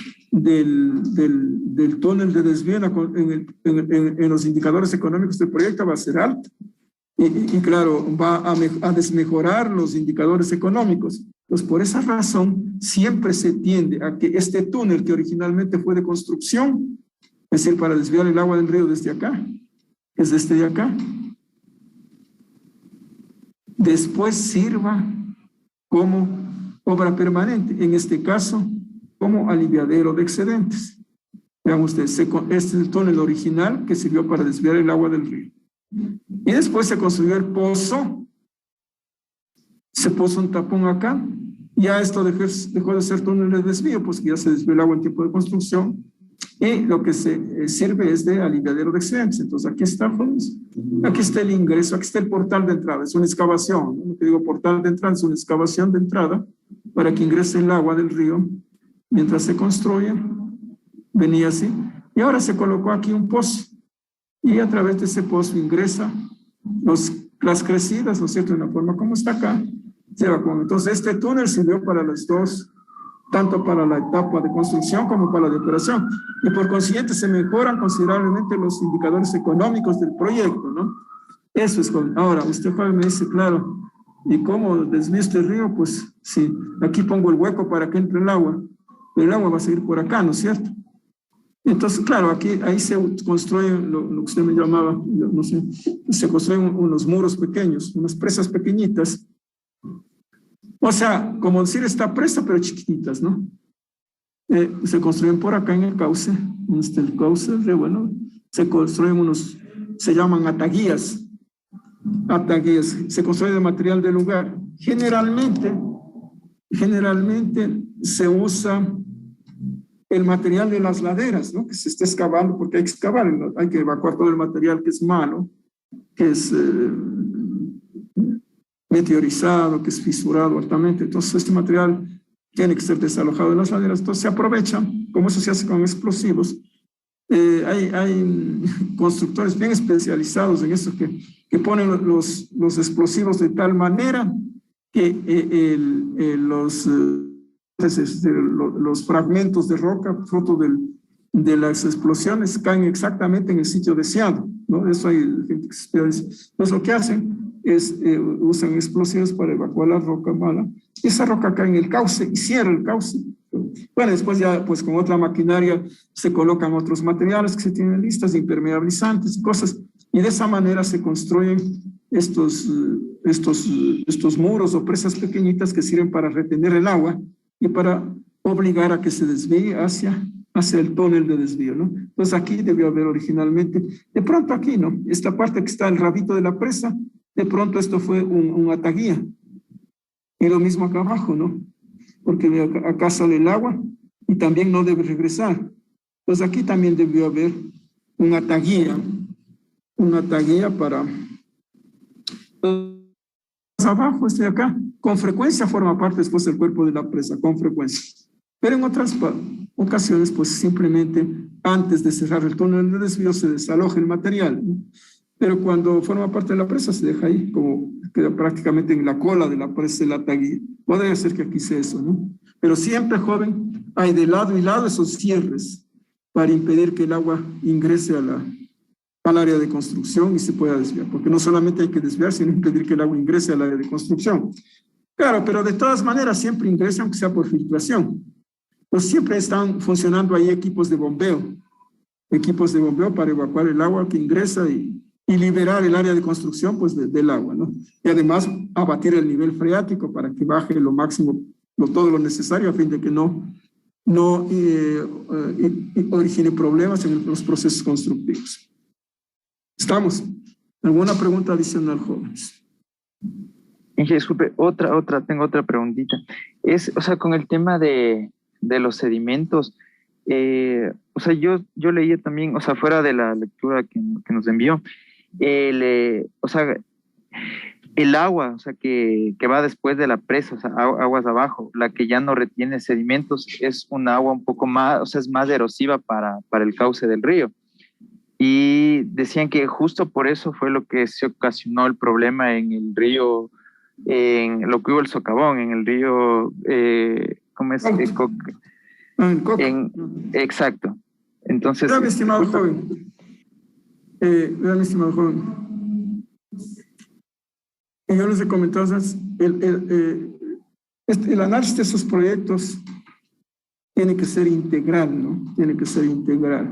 túnel de desvío en los indicadores económicos del proyecto va a ser alta. Y claro, va a desmejorar los indicadores económicos. Pues por esa razón siempre se tiende a que este túnel que originalmente fue de construcción, es decir, para desviar el agua del río desde acá, es este de acá, después sirva como obra permanente, en este caso como aliviadero de excedentes. Vean ustedes, este es el túnel original que sirvió para desviar el agua del río. Y después se construyó el pozo, se puso un tapón acá, ya esto dejó de ser túnel de desvío, pues ya se desvió el agua en tiempo de construcción, y lo que se sirve es de aliviadero de excedentes. Entonces aquí está, jóvenes, aquí está el ingreso, aquí está el portal de entrada, es una excavación, ¿no? Lo que digo portal de entrada es una excavación de entrada para que ingrese el agua del río mientras se construye, venía así, y ahora se colocó aquí un pozo, y a través de ese pozo ingresa las crecidas, ¿no es cierto?, de la forma como está acá, se evacúan. Entonces este túnel sirvió para las dos, tanto para la etapa de construcción como para la de operación, y por consiguiente se mejoran considerablemente los indicadores económicos del proyecto, ¿no? Eso es con. Ahora, usted me dice, claro, ¿y cómo desvío este río? Pues sí, aquí pongo el hueco para que entre el agua, pero el agua va a seguir por acá, ¿no es cierto? Entonces, claro, ahí se construyen lo que usted me llamaba, no sé, se construyen unos muros pequeños, unas presas pequeñitas. O sea, como decir esta presa, pero chiquititas, ¿no? Se construyen por acá en el cauce, donde está el cauce, bueno, se construyen se llaman ataguías, se construye de material del lugar. Generalmente se usa el material de las laderas, ¿no? Que se está excavando, porque hay que excavar, ¿no? Hay que evacuar todo el material que es malo, que es meteorizado, que es fisurado altamente. Entonces este material tiene que ser desalojado de las laderas. Entonces se aprovecha, como eso se hace con explosivos. Hay constructores bien especializados en eso que ponen los explosivos de tal manera que los fragmentos de roca fruto de las explosiones caen exactamente en el sitio deseado, ¿no? Eso hay gente que se especializa. Entonces lo que hacen es usan explosivos para evacuar la roca mala. Esa roca cae en el cauce y cierra el cauce. Bueno, después ya pues con otra maquinaria se colocan otros materiales que se tienen listas, impermeabilizantes y cosas, y de esa manera se construyen estos muros o presas pequeñitas que sirven para retener el agua y para obligar a que se desvíe hacia el túnel de desvío, ¿no? Entonces aquí debió haber originalmente, de pronto aquí, ¿no? Esta parte que está el rabito de la presa, de pronto esto fue un ataguía. Y lo mismo acá abajo, ¿no? Porque acá sale el agua y también no debe regresar. Entonces aquí también debió haber un ataguía una taguilla para abajo, este de acá, con frecuencia forma parte después del cuerpo de la presa, con frecuencia. Pero en otras ocasiones, pues simplemente antes de cerrar el túnel de desvío se desaloja el material, ¿no? Pero cuando forma parte de la presa se deja ahí, como queda prácticamente en la cola de la presa de la taguilla. Podría ser que aquí sea eso, ¿no? Pero siempre, joven, hay de lado y lado esos cierres para impedir que el agua ingrese al área de construcción y se pueda desviar, porque no solamente hay que desviar, sino impedir que el agua ingrese al área de construcción. Claro, pero de todas maneras siempre ingresa, aunque sea por filtración. Pues siempre están funcionando ahí equipos de bombeo para evacuar el agua que ingresa y liberar el área de construcción pues del agua, ¿no? Y además abatir el nivel freático para que baje lo máximo, todo lo necesario a fin de que no origine problemas en los procesos constructivos. ¿Estamos? ¿Alguna pregunta adicional, jóvenes? Disculpe, tengo otra preguntita. O sea, con el tema de los sedimentos, o sea, yo leía también, o sea, fuera de la lectura que nos envió, o sea, el agua, o sea, que va después de la presa, o sea, aguas abajo, la que ya no retiene sedimentos, es un agua un poco más, o sea, es más erosiva para el cauce del río. Y decían que justo por eso fue lo que se ocasionó el problema en el río, en lo que hubo el socavón, en el río, ¿cómo es? Exacto. Entonces, mi estimado joven. Mi estimado joven. Yo les he comentado, el análisis de esos proyectos tiene que ser integral, ¿no? Tiene que ser integral.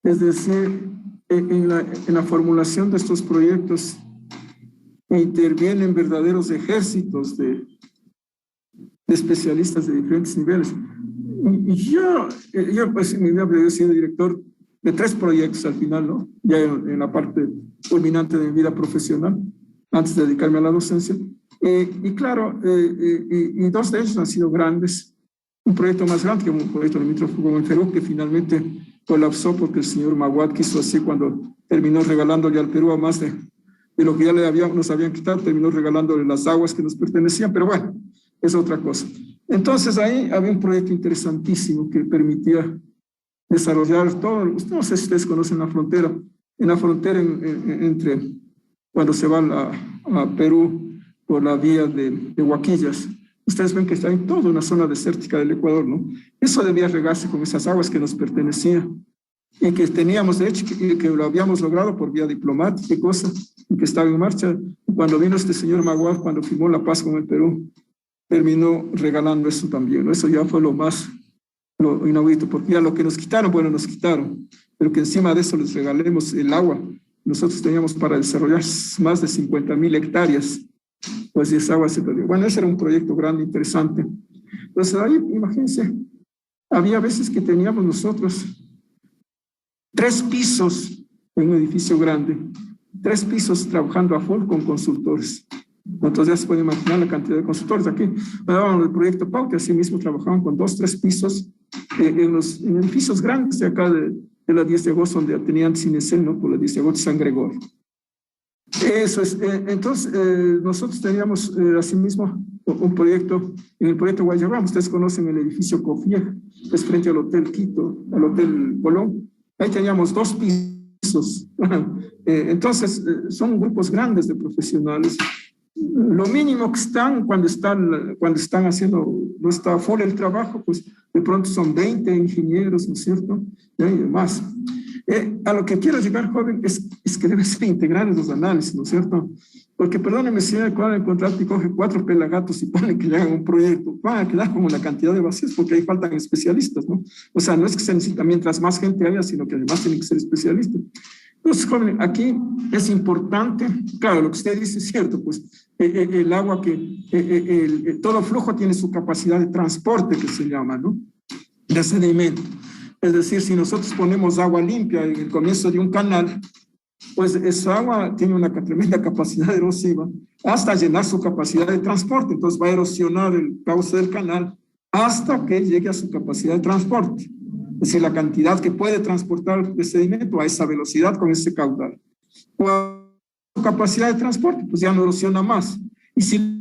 Es decir, en la formulación de estos proyectos intervienen verdaderos ejércitos de especialistas de diferentes niveles. Y yo pues en mi vida he sido director de 3 proyectos al final, ¿no? Ya en la parte culminante de mi vida profesional, antes de dedicarme a la docencia. Y claro, 2 de ellos han sido grandes. Un proyecto más grande que un proyecto limítrofe como el Perú, que finalmente colapsó porque el señor Maguad quiso así cuando terminó regalándole al Perú a más de lo que ya nos habían quitado, terminó regalándole las aguas que nos pertenecían, pero bueno, es otra cosa. Entonces ahí había un proyecto interesantísimo que permitía desarrollar todo, no sé si ustedes conocen la frontera, en la frontera entre cuando se va a Perú por la vía de Huaquillas. Ustedes ven que está en toda una zona desértica del Ecuador, ¿no? Eso debía regarse con esas aguas que nos pertenecían y que teníamos, de hecho, que lo habíamos logrado por vía diplomática y cosas, y que estaba en marcha. Cuando vino este señor Maguad, cuando firmó la paz con el Perú, terminó regalando eso también, ¿no? Eso ya fue lo inaudito, porque ya lo que nos quitaron, bueno, nos quitaron, pero que encima de eso les regalemos el agua. Nosotros teníamos para desarrollar más de 50,000 hectáreas, pues esa agua se perdió. Bueno, ese era un proyecto grande, interesante. Entonces ahí, imagínense, había veces que teníamos nosotros 3 pisos en un edificio grande, 3 pisos trabajando a full con consultores. Entonces ya se puede imaginar la cantidad de consultores. Aquí me daban el proyecto Pau, que así mismo trabajaban con 2, 3 pisos en edificios grandes de acá de la 10 de agosto, donde tenían Cinecel, ¿no? Por la 10 de agosto San Gregorio. Eso es. Entonces, nosotros teníamos asimismo un proyecto, en el proyecto Guayabamba. Ustedes conocen el edificio Cofieg, que es frente al Hotel Quito, al Hotel Colón. Ahí teníamos 2 pisos. Entonces, son grupos grandes de profesionales. Lo mínimo que están cuando están haciendo, no está full el trabajo, pues de pronto son 20 ingenieros, ¿no es cierto? Y demás. A lo que quiero llegar, joven, es que debe ser integral los análisis, ¿no es cierto? Porque, perdóneme, si el cuadro de contrato y coge 4 pelagatos y pone que le hagan un proyecto, van a quedar como la cantidad de vacíos, porque ahí faltan especialistas, ¿no? O sea, no es que se necesita mientras más gente haya, sino que además tienen que ser especialistas. Entonces, joven, aquí es importante, claro, lo que usted dice es cierto, pues el agua todo flujo tiene su capacidad de transporte, que se llama, ¿no? De sedimento. Es decir, si nosotros ponemos agua limpia en el comienzo de un canal, pues esa agua tiene una tremenda capacidad erosiva hasta llenar su capacidad de transporte. Entonces va a erosionar el cauce del canal hasta que llegue a su capacidad de transporte. Es decir, la cantidad que puede transportar de sedimento a esa velocidad con ese caudal. o capacidad de transporte, pues ya no erosiona más. Y si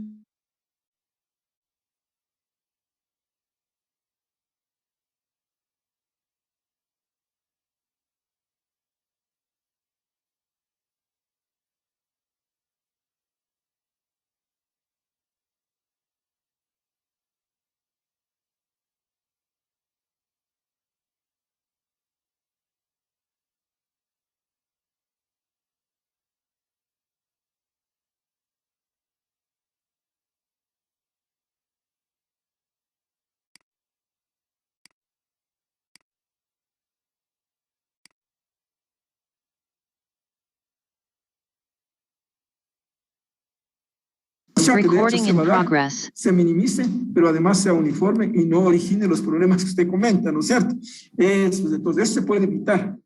Recording in progress. Se minimice, pero además sea uniforme y no origine los problemas que usted comenta, ¿no es cierto? Entonces, eso se puede evitar.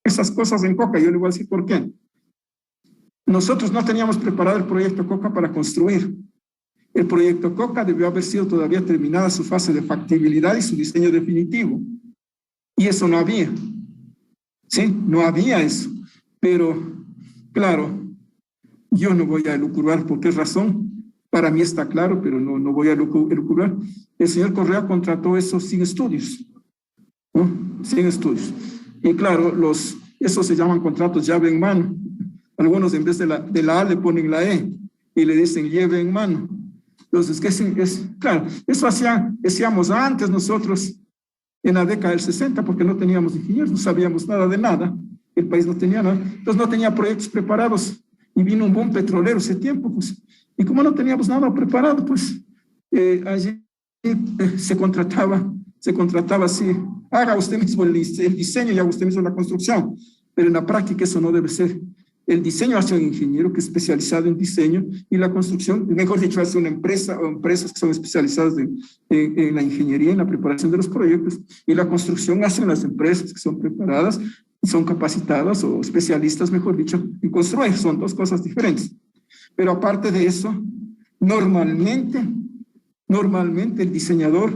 Esas cosas en Coca, yo le voy a decir por qué. Nosotros no teníamos preparado el proyecto Coca para construir. El proyecto Coca debió haber sido todavía terminada su fase de factibilidad y su diseño definitivo. Y eso no había. Sí, no había eso. Pero, claro, yo no voy a elucubrar por qué razón. Para mí está claro, pero no voy a elucubrar. El señor Correa contrató eso sin estudios, ¿no? Sin estudios. Y claro, esos se llaman contratos llave en mano. Algunos en vez de la A le ponen la E y le dicen lleve en mano. Entonces, claro, eso hacíamos antes nosotros en la década del 60 porque no teníamos ingenieros, no sabíamos nada de nada. El país no tenía nada. Entonces no tenía proyectos preparados y vino un boom petrolero ese tiempo, pues. Y como no teníamos nada preparado, pues allí se contrataba así, haga usted mismo el diseño y haga usted mismo la construcción. Pero en la práctica eso no debe ser. El diseño hace un ingeniero que es especializado en diseño y la construcción, mejor dicho, hace una empresa o empresas que son especializadas en la ingeniería, en la preparación de los proyectos, y la construcción hacen las empresas que son preparadas, son capacitadas o especialistas, mejor dicho, en construir. Son dos cosas diferentes. Pero aparte de eso, normalmente el diseñador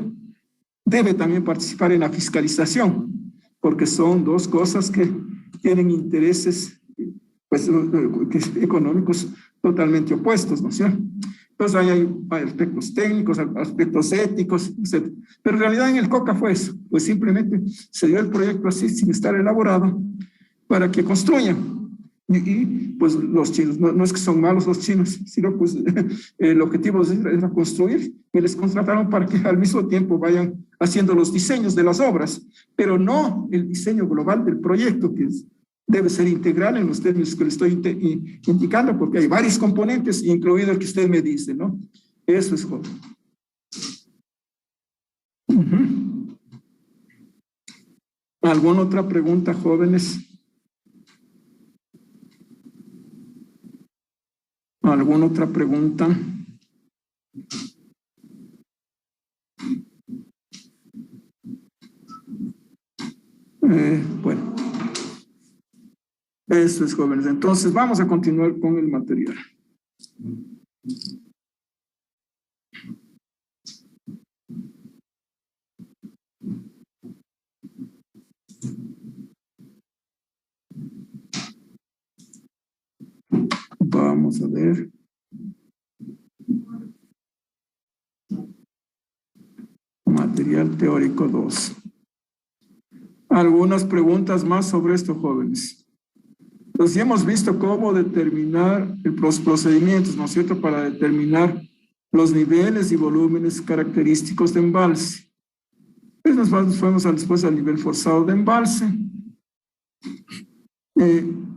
debe también participar en la fiscalización, porque son dos cosas que tienen intereses pues, económicos totalmente opuestos, ¿no es cierto? Entonces hay aspectos técnicos, aspectos éticos, etc. Pero en realidad en el COCA fue eso, pues simplemente se dio el proyecto así sin estar elaborado para que construyan. Y pues los chinos, no es que son malos los chinos, sino pues el objetivo era construir y les contrataron para que al mismo tiempo vayan haciendo los diseños de las obras, pero no el diseño global del proyecto, que debe ser integral en los términos que le estoy indicando, porque hay varios componentes, incluido el que usted me dice, ¿no? Eso es joven. ¿Alguna otra pregunta, jóvenes? ¿Alguna otra pregunta? Bueno, eso es, jóvenes. Entonces, vamos a continuar con el material. Vamos a ver. Material teórico 2. Algunas preguntas más sobre esto, jóvenes. Entonces, ya hemos visto cómo determinar los procedimientos, ¿no es cierto?, para determinar los niveles y volúmenes característicos de embalse. Pues nos fuimos después al nivel forzado de embalse.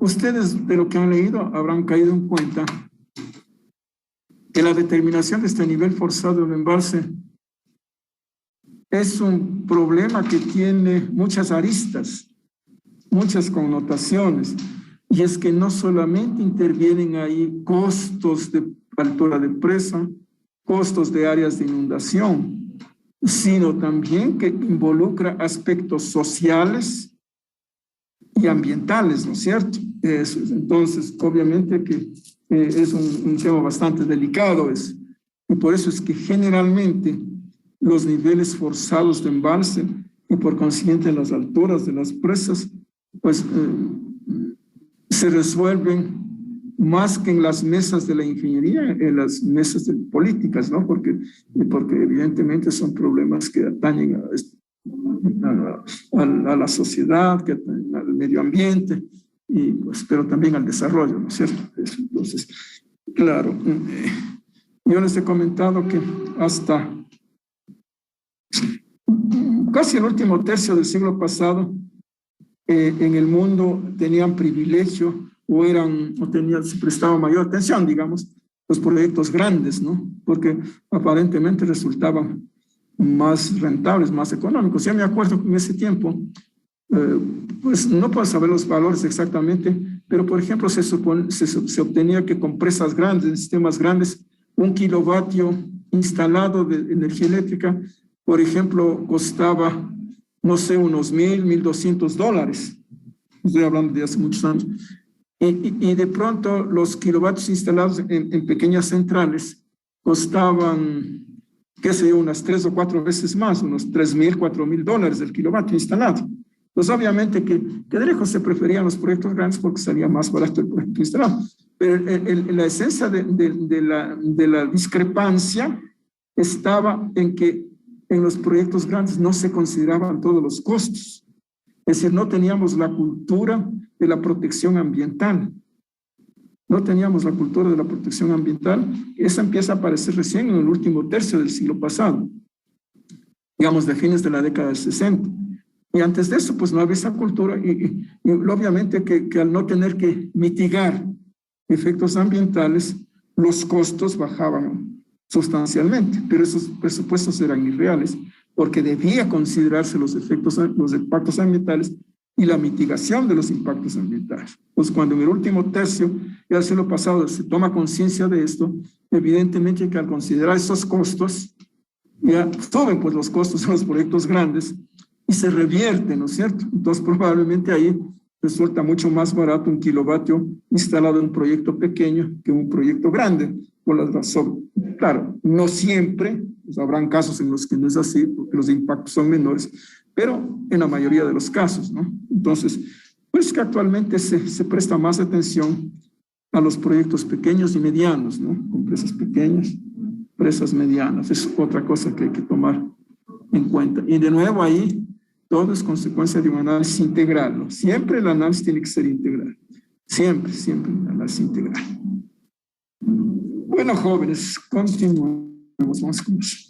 Ustedes, de lo que han leído, habrán caído en cuenta que la determinación de este nivel forzado de embalse es un problema que tiene muchas aristas, muchas connotaciones, y es que no solamente intervienen ahí costos de altura de presa, costos de áreas de inundación, sino también que involucra aspectos sociales y ambientales, ¿no es cierto? Entonces, obviamente que es un tema bastante delicado eso, y por eso es que generalmente los niveles forzados de embalse y por consiguiente las alturas de las presas, pues se resuelven más que en las mesas de la ingeniería, en las mesas de políticas, ¿no? Porque evidentemente son problemas que atañen a la sociedad, que atañen al medio ambiente, y, pues, pero también al desarrollo, ¿no es cierto? Entonces, claro, yo les he comentado que hasta casi el último tercio del siglo pasado, en el mundo tenían privilegio se prestaba mayor atención, digamos, los proyectos grandes, ¿no? Porque aparentemente resultaban más rentables, más económicos. Yo me acuerdo que en ese tiempo, pues no puedo saber los valores exactamente, pero por ejemplo se obtenía que con presas grandes, en sistemas grandes, 1 kilovatio instalado de energía eléctrica, por ejemplo, costaba, no sé, unos $1,200. Estoy hablando de hace muchos años. Y de pronto los kilovatios instalados en pequeñas centrales costaban, qué sé yo, unas 3 o 4 veces más, unos $3,000, $4,000 el kilovatio instalado. Pues obviamente que de lejos se preferían los proyectos grandes porque salía más barato el proyecto instalado. Pero la esencia de la discrepancia estaba en que en los proyectos grandes no se consideraban todos los costos. Es decir, no teníamos la cultura de la protección ambiental. No teníamos la cultura de la protección ambiental. Esa empieza a aparecer recién en el último tercio del siglo pasado, digamos de fines de la década del 60. Y antes de eso, pues no había esa cultura y obviamente que al no tener que mitigar efectos ambientales, los costos bajaban sustancialmente, pero esos presupuestos eran irreales porque debía considerarse los impactos ambientales y la mitigación de los impactos ambientales. Pues cuando en el último tercio del siglo pasado se toma conciencia de esto, evidentemente que al considerar esos costos, ya suben pues los costos de los proyectos grandes y se revierten, ¿no es cierto? Entonces probablemente ahí resulta mucho más barato un kilovatio instalado en un proyecto pequeño que un proyecto grande, por las razones. Claro, no siempre, pues habrán casos en los que no es así, porque los impactos son menores, pero en la mayoría de los casos, ¿no? Entonces, pues que actualmente se presta más atención a los proyectos pequeños y medianos, ¿no? Con presas pequeñas, presas medianas, es otra cosa que hay que tomar en cuenta. Y de nuevo ahí, todo es consecuencia de un análisis integral, ¿no? Siempre el análisis tiene que ser integral, siempre el análisis integral. Bueno, jóvenes, continuemos, vamos con eso.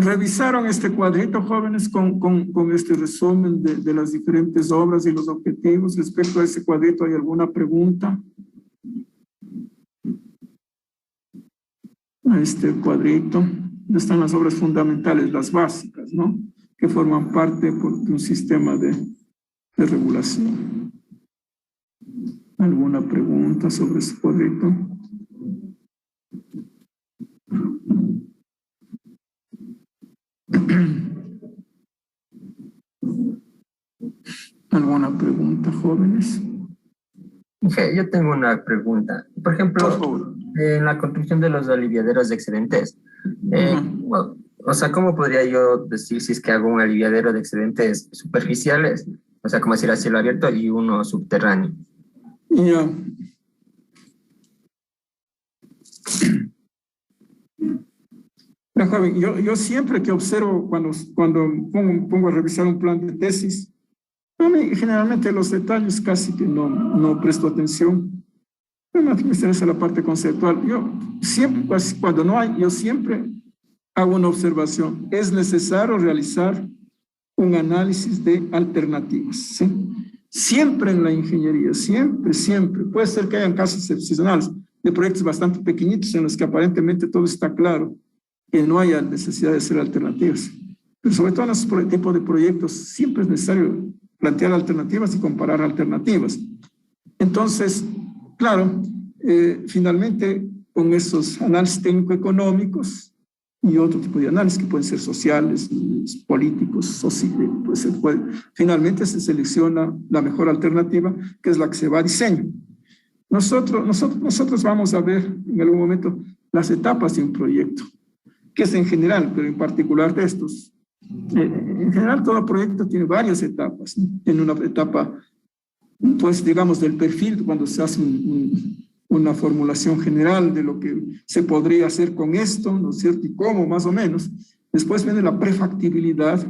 Revisaron este cuadrito, jóvenes, con este resumen de las diferentes obras y los objetivos. Respecto a ese cuadrito, ¿hay alguna pregunta? A este cuadrito están las obras fundamentales, las básicas, ¿no? Que forman parte de un sistema de regulación. ¿Alguna pregunta sobre ese cuadrito? ¿Alguna pregunta, jóvenes? Yo tengo una pregunta. Por ejemplo, en la construcción de los aliviaderos de excedentes, o sea, ¿cómo podría yo decir si es que hago un aliviadero de excedentes superficiales? O sea, como decir a cielo abierto y uno subterráneo. Ya. Joven, yo siempre que observo, cuando pongo a revisar un plan de tesis, generalmente los detalles casi que no presto atención. Me interesa la parte conceptual. Yo siempre, cuando no hay, yo siempre hago una observación. Es necesario realizar un análisis de alternativas, ¿sí? Siempre en la ingeniería, siempre. Puede ser que hayan casos excepcionales de proyectos bastante pequeñitos en los que aparentemente todo está claro, que no haya necesidad de hacer alternativas. Pero sobre todo en esos tipos de proyectos siempre es necesario plantear alternativas y comparar alternativas. Entonces, claro, finalmente con esos análisis técnico-económicos y otro tipo de análisis que pueden ser sociales, políticos, finalmente se selecciona la mejor alternativa, que es la que se va a diseño. Nosotros vamos a ver en algún momento las etapas de un proyecto, que es en general, pero en particular de estos. En general, todo proyecto tiene varias etapas, ¿no? Tiene una etapa, pues digamos, del perfil, cuando se hace una formulación general de lo que se podría hacer con esto, ¿no es cierto? Y cómo, más o menos. Después viene la prefactibilidad,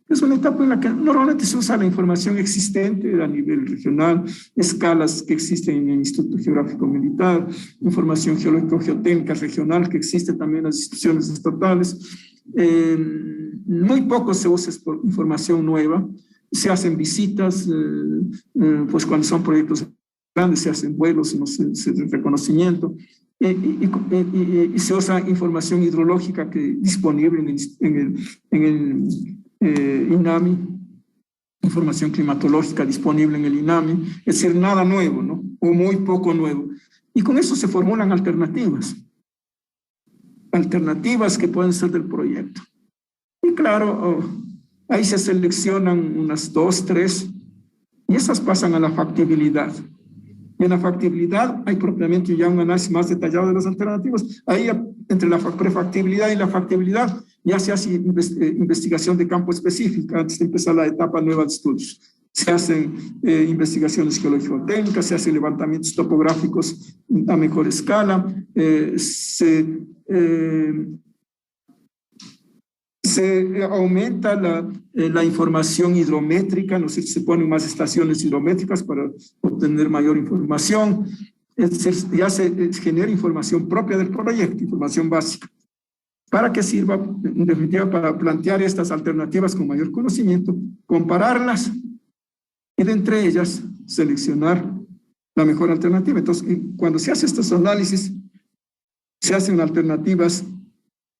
que es una etapa en la que normalmente se usa la información existente a nivel regional, escalas que existen en el Instituto Geográfico Militar, información geológico-geotécnica regional que existe también en las instituciones estatales. Muy poco se usa información nueva, se hacen visitas, pues cuando son proyectos grandes se hacen vuelos, no sé, reconocimiento, y se usa información hidrológica que disponible en el INAMI, información climatológica disponible en el INAMI, es decir, nada nuevo, ¿no? O muy poco nuevo. Y con eso se formulan alternativas que pueden ser del proyecto. Y claro, ahí se seleccionan unas 2, 3, y esas pasan a la factibilidad. Y en la factibilidad hay propiamente ya un análisis más detallado de las alternativas. Ahí, entre la prefactibilidad y la factibilidad, ya se hace investigación de campo específica antes de empezar la etapa nueva de estudios. Se hacen investigaciones geológico-técnicas, se hacen levantamientos topográficos a mejor escala, se aumenta la información hidrométrica, no sé si se ponen más estaciones hidrométricas para obtener mayor información, es decir, ya se genera información propia del proyecto, información básica, para que sirva, en definitiva, para plantear estas alternativas con mayor conocimiento, compararlas y de entre ellas seleccionar la mejor alternativa. Entonces, cuando se hace estos análisis, se hacen alternativas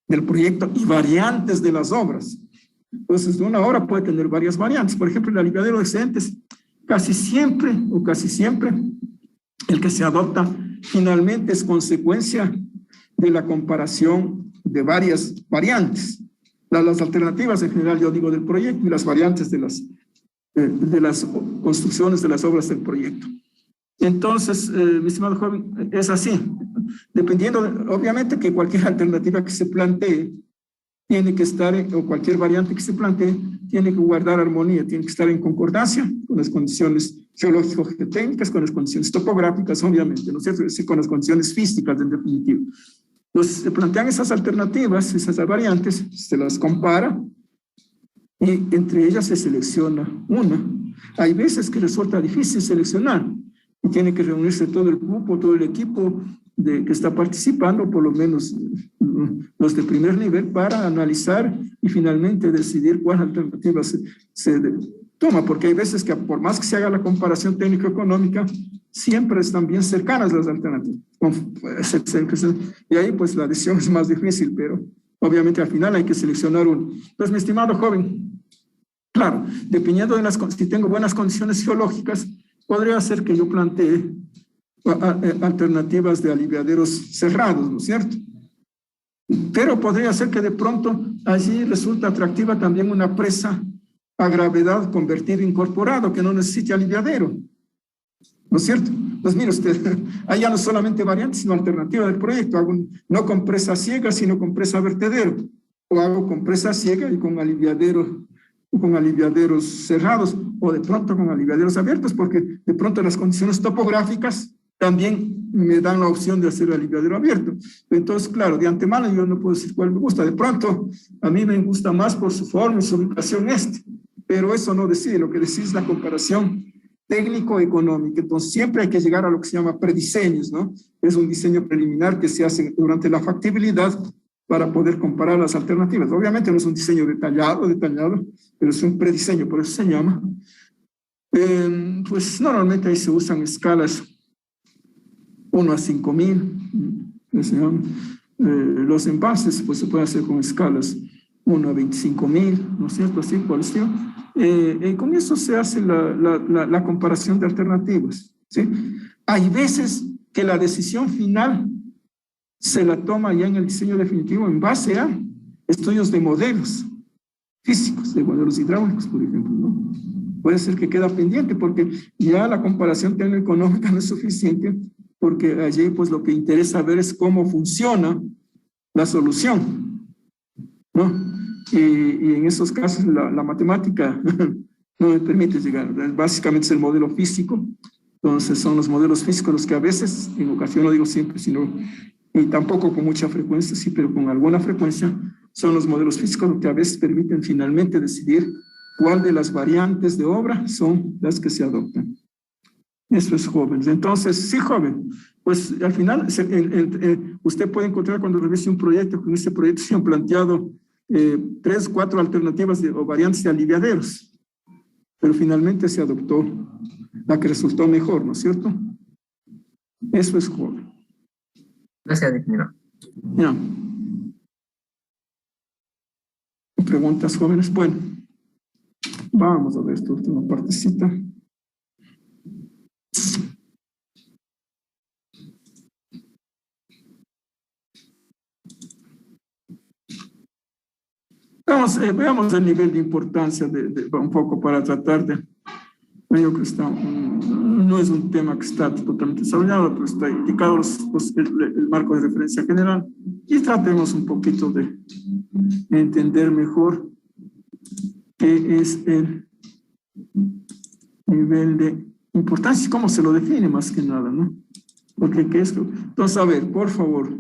del proyecto y variantes de las obras. Entonces, una obra puede tener varias variantes. Por ejemplo, el aliviadero de excedentes, casi siempre, el que se adopta finalmente es consecuencia de la comparación de varias variantes. Las alternativas en general, yo digo, del proyecto y las variantes de las construcciones de las obras del proyecto. Entonces, mi estimado joven, es así. Dependiendo, obviamente que cualquier alternativa que se plantee tiene que estar, o cualquier variante que se plantee, tiene que guardar armonía, tiene que estar en concordancia con las condiciones geológico-geotécnicas, con las condiciones topográficas, obviamente, ¿no es cierto? Sí, con las condiciones físicas, en definitiva. Entonces, se plantean esas alternativas, esas variantes, se las compara y entre ellas se selecciona una. Hay veces que resulta difícil seleccionar y tiene que reunirse todo el grupo, todo el equipo que está participando, por lo menos los de primer nivel, para analizar y finalmente decidir cuál alternativa se toma, porque hay veces que por más que se haga la comparación técnico-económica, siempre están bien cercanas las alternativas. Y ahí pues la decisión es más difícil, pero obviamente al final hay que seleccionar uno. Entonces, mi estimado joven, claro, dependiendo de si tengo buenas condiciones geológicas, podría ser que yo plantee alternativas de aliviaderos cerrados, ¿no es cierto? Pero podría ser que de pronto allí resulta atractiva también una presa a gravedad convertido incorporado que no necesite aliviadero, ¿no es cierto? Pues mire usted, ahí ya no solamente variantes, sino alternativa del proyecto. Hago no con presa ciega, sino con presa vertedero, o hago con presa ciega y con aliviaderos cerrados, o de pronto con aliviaderos abiertos, porque de pronto las condiciones topográficas también me dan la opción de hacer el aliviadero abierto. Entonces, claro, de antemano yo no puedo decir cuál me gusta. De pronto, a mí me gusta más por su forma y su ubicación pero eso no decide. Lo que decide es la comparación técnico-económica. Entonces, siempre hay que llegar a lo que se llama prediseños, ¿no? Es un diseño preliminar que se hace durante la factibilidad para poder comparar las alternativas. Obviamente no es un diseño detallado, pero es un prediseño, por eso se llama. Pues normalmente ahí se usan escalas 1 a 5.000, los embalses pues se puede hacer con escalas 1 a 25.000, ¿no es cierto? Así por el estilo. Con eso se hace la comparación de alternativas, ¿sí? Hay veces que la decisión final se la toma ya en el diseño definitivo en base a estudios de modelos físicos, de modelos hidráulicos, por ejemplo, ¿no? Puede ser que queda pendiente porque ya la comparación tecnoeconómica no es suficiente, porque allí pues lo que interesa ver es cómo funciona la solución, ¿no? Y en esos casos la matemática no me permite llegar. Básicamente es el modelo físico. Entonces son los modelos físicos los que a veces, en ocasión no digo siempre, sino, y tampoco con mucha frecuencia, sí, pero con alguna frecuencia, son los modelos físicos los que a veces permiten finalmente decidir cuál de las variantes de obra son las que se adoptan. Eso es jóvenes. Entonces, sí, joven, pues al final usted puede encontrar cuando revise un proyecto, que en este proyecto se han planteado 3, 4 alternativas o variantes de aliviaderos, pero finalmente se adoptó la que resultó mejor, ¿no es cierto? Eso es joven. Gracias, ingeniero. Ya. ¿Preguntas, jóvenes? Bueno, vamos a ver esta última partecita. Veamos el nivel de importancia un poco para tratar de... Yo creo que no es un tema que está totalmente desarrollado, pero está indicado el marco de referencia general y tratemos un poquito de entender mejor qué es el nivel de importancia y cómo se lo define más que nada, ¿no? Porque qué es... Entonces, a ver, por favor.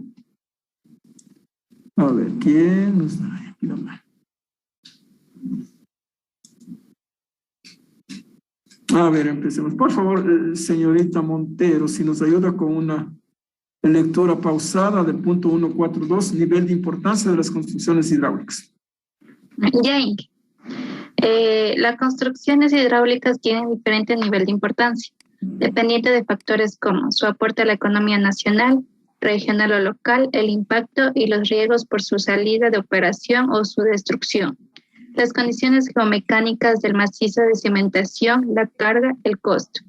A ver, ¿quién nos da aquí la mano? A ver, empecemos. Por favor, señorita Montero, si nos ayuda con una lectura pausada del punto 142, nivel de importancia de las construcciones hidráulicas. Jane, las construcciones hidráulicas tienen diferente nivel de importancia, dependiente de factores como su aporte a la economía nacional, regional o local, el impacto y los riesgos por su salida de operación o su destrucción, las condiciones geomecánicas del macizo de cimentación, la carga, el costo.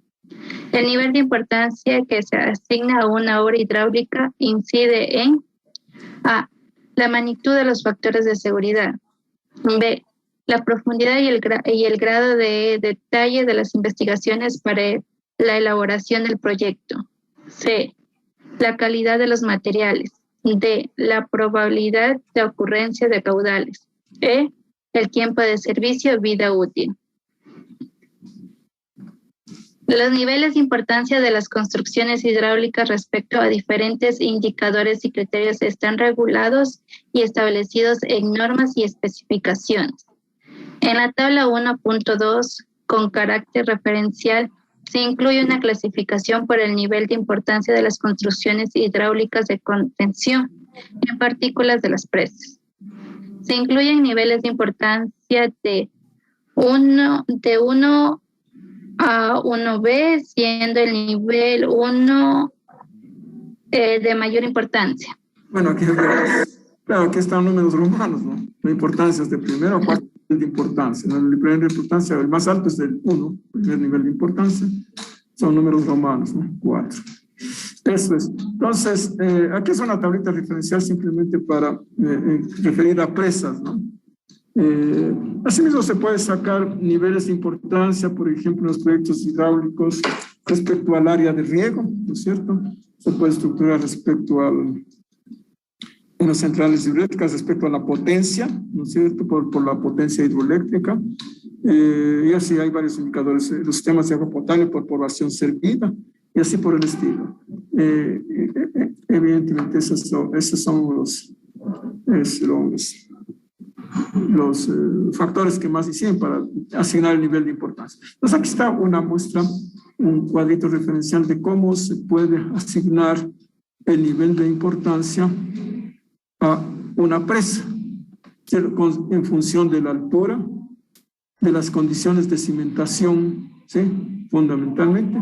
El nivel de importancia que se asigna a una obra hidráulica incide en A. La magnitud de los factores de seguridad. B. La profundidad y el grado de detalle de las investigaciones para la elaboración del proyecto. C. La calidad de los materiales. D. La probabilidad de ocurrencia de caudales. E. El tiempo de servicio, vida útil. Los niveles de importancia de las construcciones hidráulicas respecto a diferentes indicadores y criterios están regulados y establecidos en normas y especificaciones. En la tabla 1.2, con carácter referencial, se incluye una clasificación por el nivel de importancia de las construcciones hidráulicas de contención en partículas de las presas. Se incluyen niveles de importancia de 1 a 1B, siendo el nivel 1 de mayor importancia. Bueno, aquí están números romanos, ¿no? La importancia es de primero a cuarto nivel de importancia. ¿No? El primer de importancia, el más alto es del 1, primer nivel de importancia. Son números romanos, ¿no? 4. Eso es. Entonces, aquí es una tablita referencial simplemente para referir a presas, ¿no? Asimismo, se puede sacar niveles de importancia, por ejemplo, en los proyectos hidráulicos respecto al área de riego, ¿no es cierto? Se puede estructurar respecto en las centrales hidroeléctricas, respecto a la potencia, ¿no es cierto? Por la potencia hidroeléctrica. Y así hay varios indicadores, los sistemas de agua potable por población servida, y así por el estilo. Evidentemente, esos son los factores que más inciden para asignar el nivel de importancia. Entonces, aquí está una muestra, un cuadrito referencial de cómo se puede asignar el nivel de importancia a una presa, en función de la altura, de las condiciones de cimentación, ¿sí? Fundamentalmente,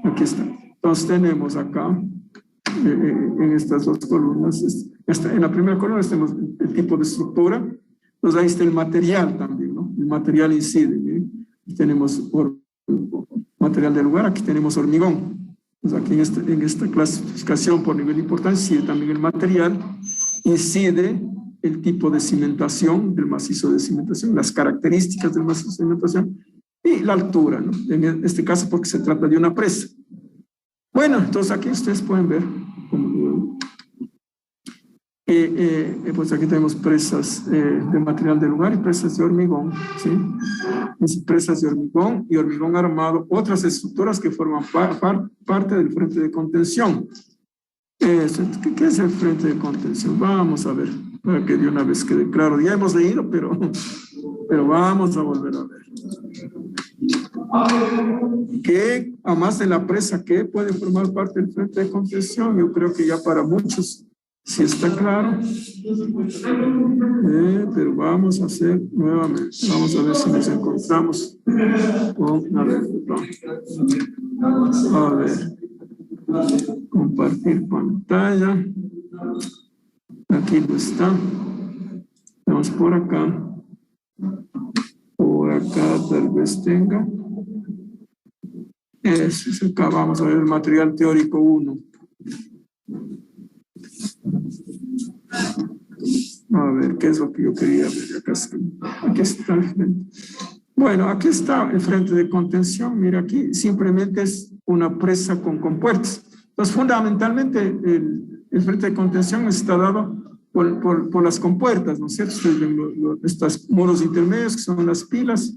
aquí está. Entonces tenemos acá, en estas dos columnas, en la primera columna tenemos el tipo de estructura, entonces ahí está el material también, ¿no? El material incide, ¿sí? Tenemos material del lugar, aquí tenemos hormigón, Pues aquí en esta clasificación por nivel de importancia, incide también el material, incide el tipo de cimentación del macizo de cimentación, las características del macizo de cimentación y la altura, ¿no? En este caso porque se trata de una presa. Bueno, entonces aquí ustedes pueden ver, pues aquí tenemos presas de material de lugar y presas de hormigón, ¿sí? Presas de hormigón y hormigón armado, otras estructuras que forman parte del frente de contención. ¿Qué es el frente de contención? Vamos a ver, para que de una vez quede claro. Ya hemos leído, pero vamos a volver a ver. ¿Qué, además de la presa, qué puede formar parte del frente de contención? Yo creo que ya para muchos sí está claro. Pero vamos a hacer nuevamente. Vamos a ver si nos encontramos con, a ver, compartir pantalla. Aquí no está. Vamos por acá. Por acá tal vez tenga. Es acá, vamos a ver el material teórico 1. A ver, ¿qué es lo que yo quería ver? Aquí está el frente. Bueno, aquí está el frente de contención. Mira, aquí simplemente es una presa con compuertas. Entonces, fundamentalmente, el frente de contención está dado por las compuertas, ¿no es cierto? Ustedes ven estos muros intermedios que son las pilas,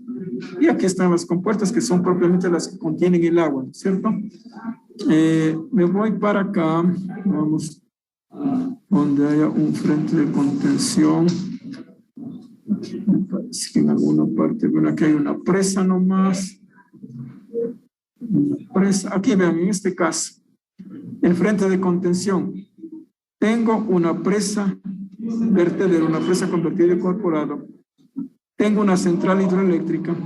y aquí están las compuertas que son propiamente las que contienen el agua, ¿no es cierto? Me voy para acá, vamos, donde haya un frente de contención. Me parece que en alguna parte, bueno, aquí hay una presa nomás. Una presa, aquí vean, en este caso, el frente de contención. Tengo una presa vertedera, una presa con vertedero incorporado. Tengo una central hidroeléctrica.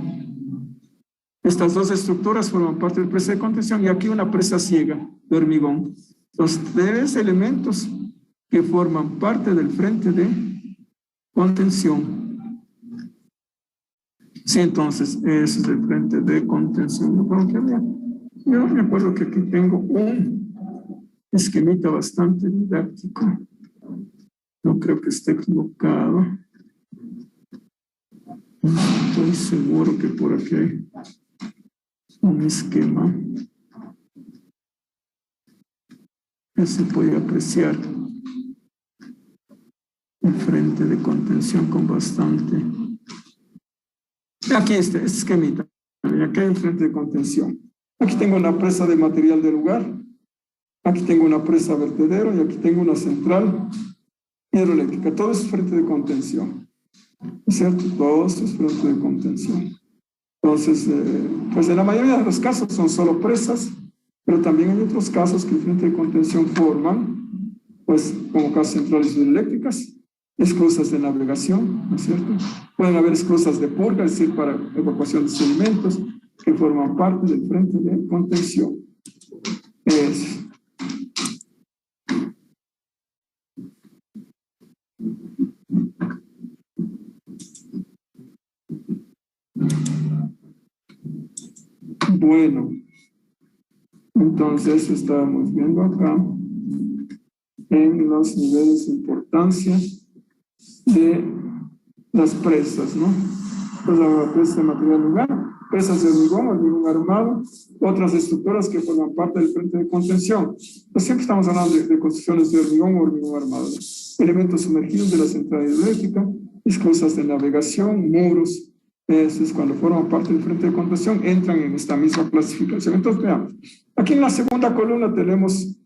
Estas dos estructuras forman parte del presa de contención y aquí una presa ciega de hormigón. Los tres elementos que forman parte del frente de contención. Sí, entonces, ese es el frente de contención. Yo me acuerdo que aquí tengo un esquemita bastante didáctico. No creo que esté equivocado. Estoy seguro que por aquí hay un esquema que se puede apreciar el frente de contención con bastante. Aquí está, este esquemita. Aquí hay el frente de contención. Aquí tengo una presa de material de lugar. Aquí tengo una presa vertedero y aquí tengo una central hidroeléctrica. Todo es frente de contención. ¿Es cierto? Todo esto es frente de contención. Entonces, pues en la mayoría de los casos son solo presas, pero también hay otros casos que el frente de contención forman, pues como casos centrales hidroeléctricas, esclusas de navegación, ¿no es cierto? Pueden haber esclusas de purga, es decir, para evacuación de sedimentos, que forman parte del frente de contención. Bueno, entonces estábamos viendo acá en los niveles de importancia de las presas, ¿no? Pues la presa de material lugar, presas de hormigón, hormigón armado, otras estructuras que forman parte del frente de contención. Pues siempre estamos hablando de construcciones de hormigón o hormigón armado. Elementos sumergidos de la central hidroeléctrica, esclusas de navegación, muros. Eso es cuando forman parte del frente de contención, entran en esta misma clasificación. Entonces, veamos. Aquí en la segunda columna tenemos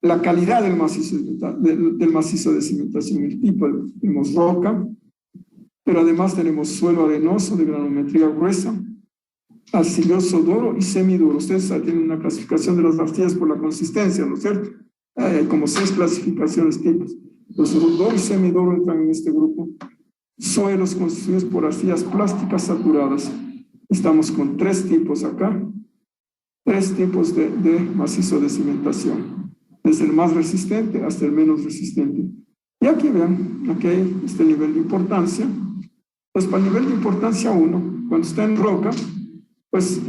la calidad del macizo de cimentación, el tipo. Tenemos roca, pero además tenemos suelo arenoso de granometría gruesa, arcilloso duro y semiduro. Ustedes tienen una clasificación de las arcillas por la consistencia, ¿no es cierto? Hay como 6 clasificaciones tipos. Los duro y semiduro entran en este grupo. Suelos constituidos por arcillas plásticas saturadas. Estamos con 3 tipos acá. 3 tipos de macizo de cimentación. Desde el más resistente hasta el menos resistente. Y aquí vean, aquí hay este nivel de importancia. Pues para el nivel de importancia 1, cuando está en roca, pues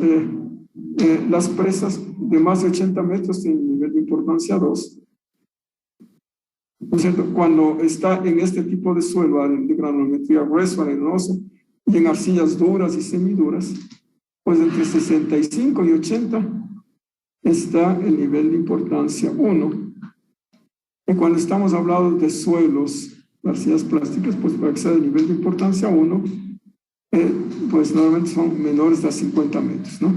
las presas de más de 80 metros tienen nivel de importancia 2. ¿No es cierto? Cuando está en este tipo de suelo, de granulometría grueso, arenoso, y en arcillas duras y semiduras, pues entre 65 y 80 está el nivel de importancia 1. Y cuando estamos hablando de suelos, arcillas plásticas, pues para que sea de nivel de importancia 1, pues normalmente son menores de 50 metros, ¿no?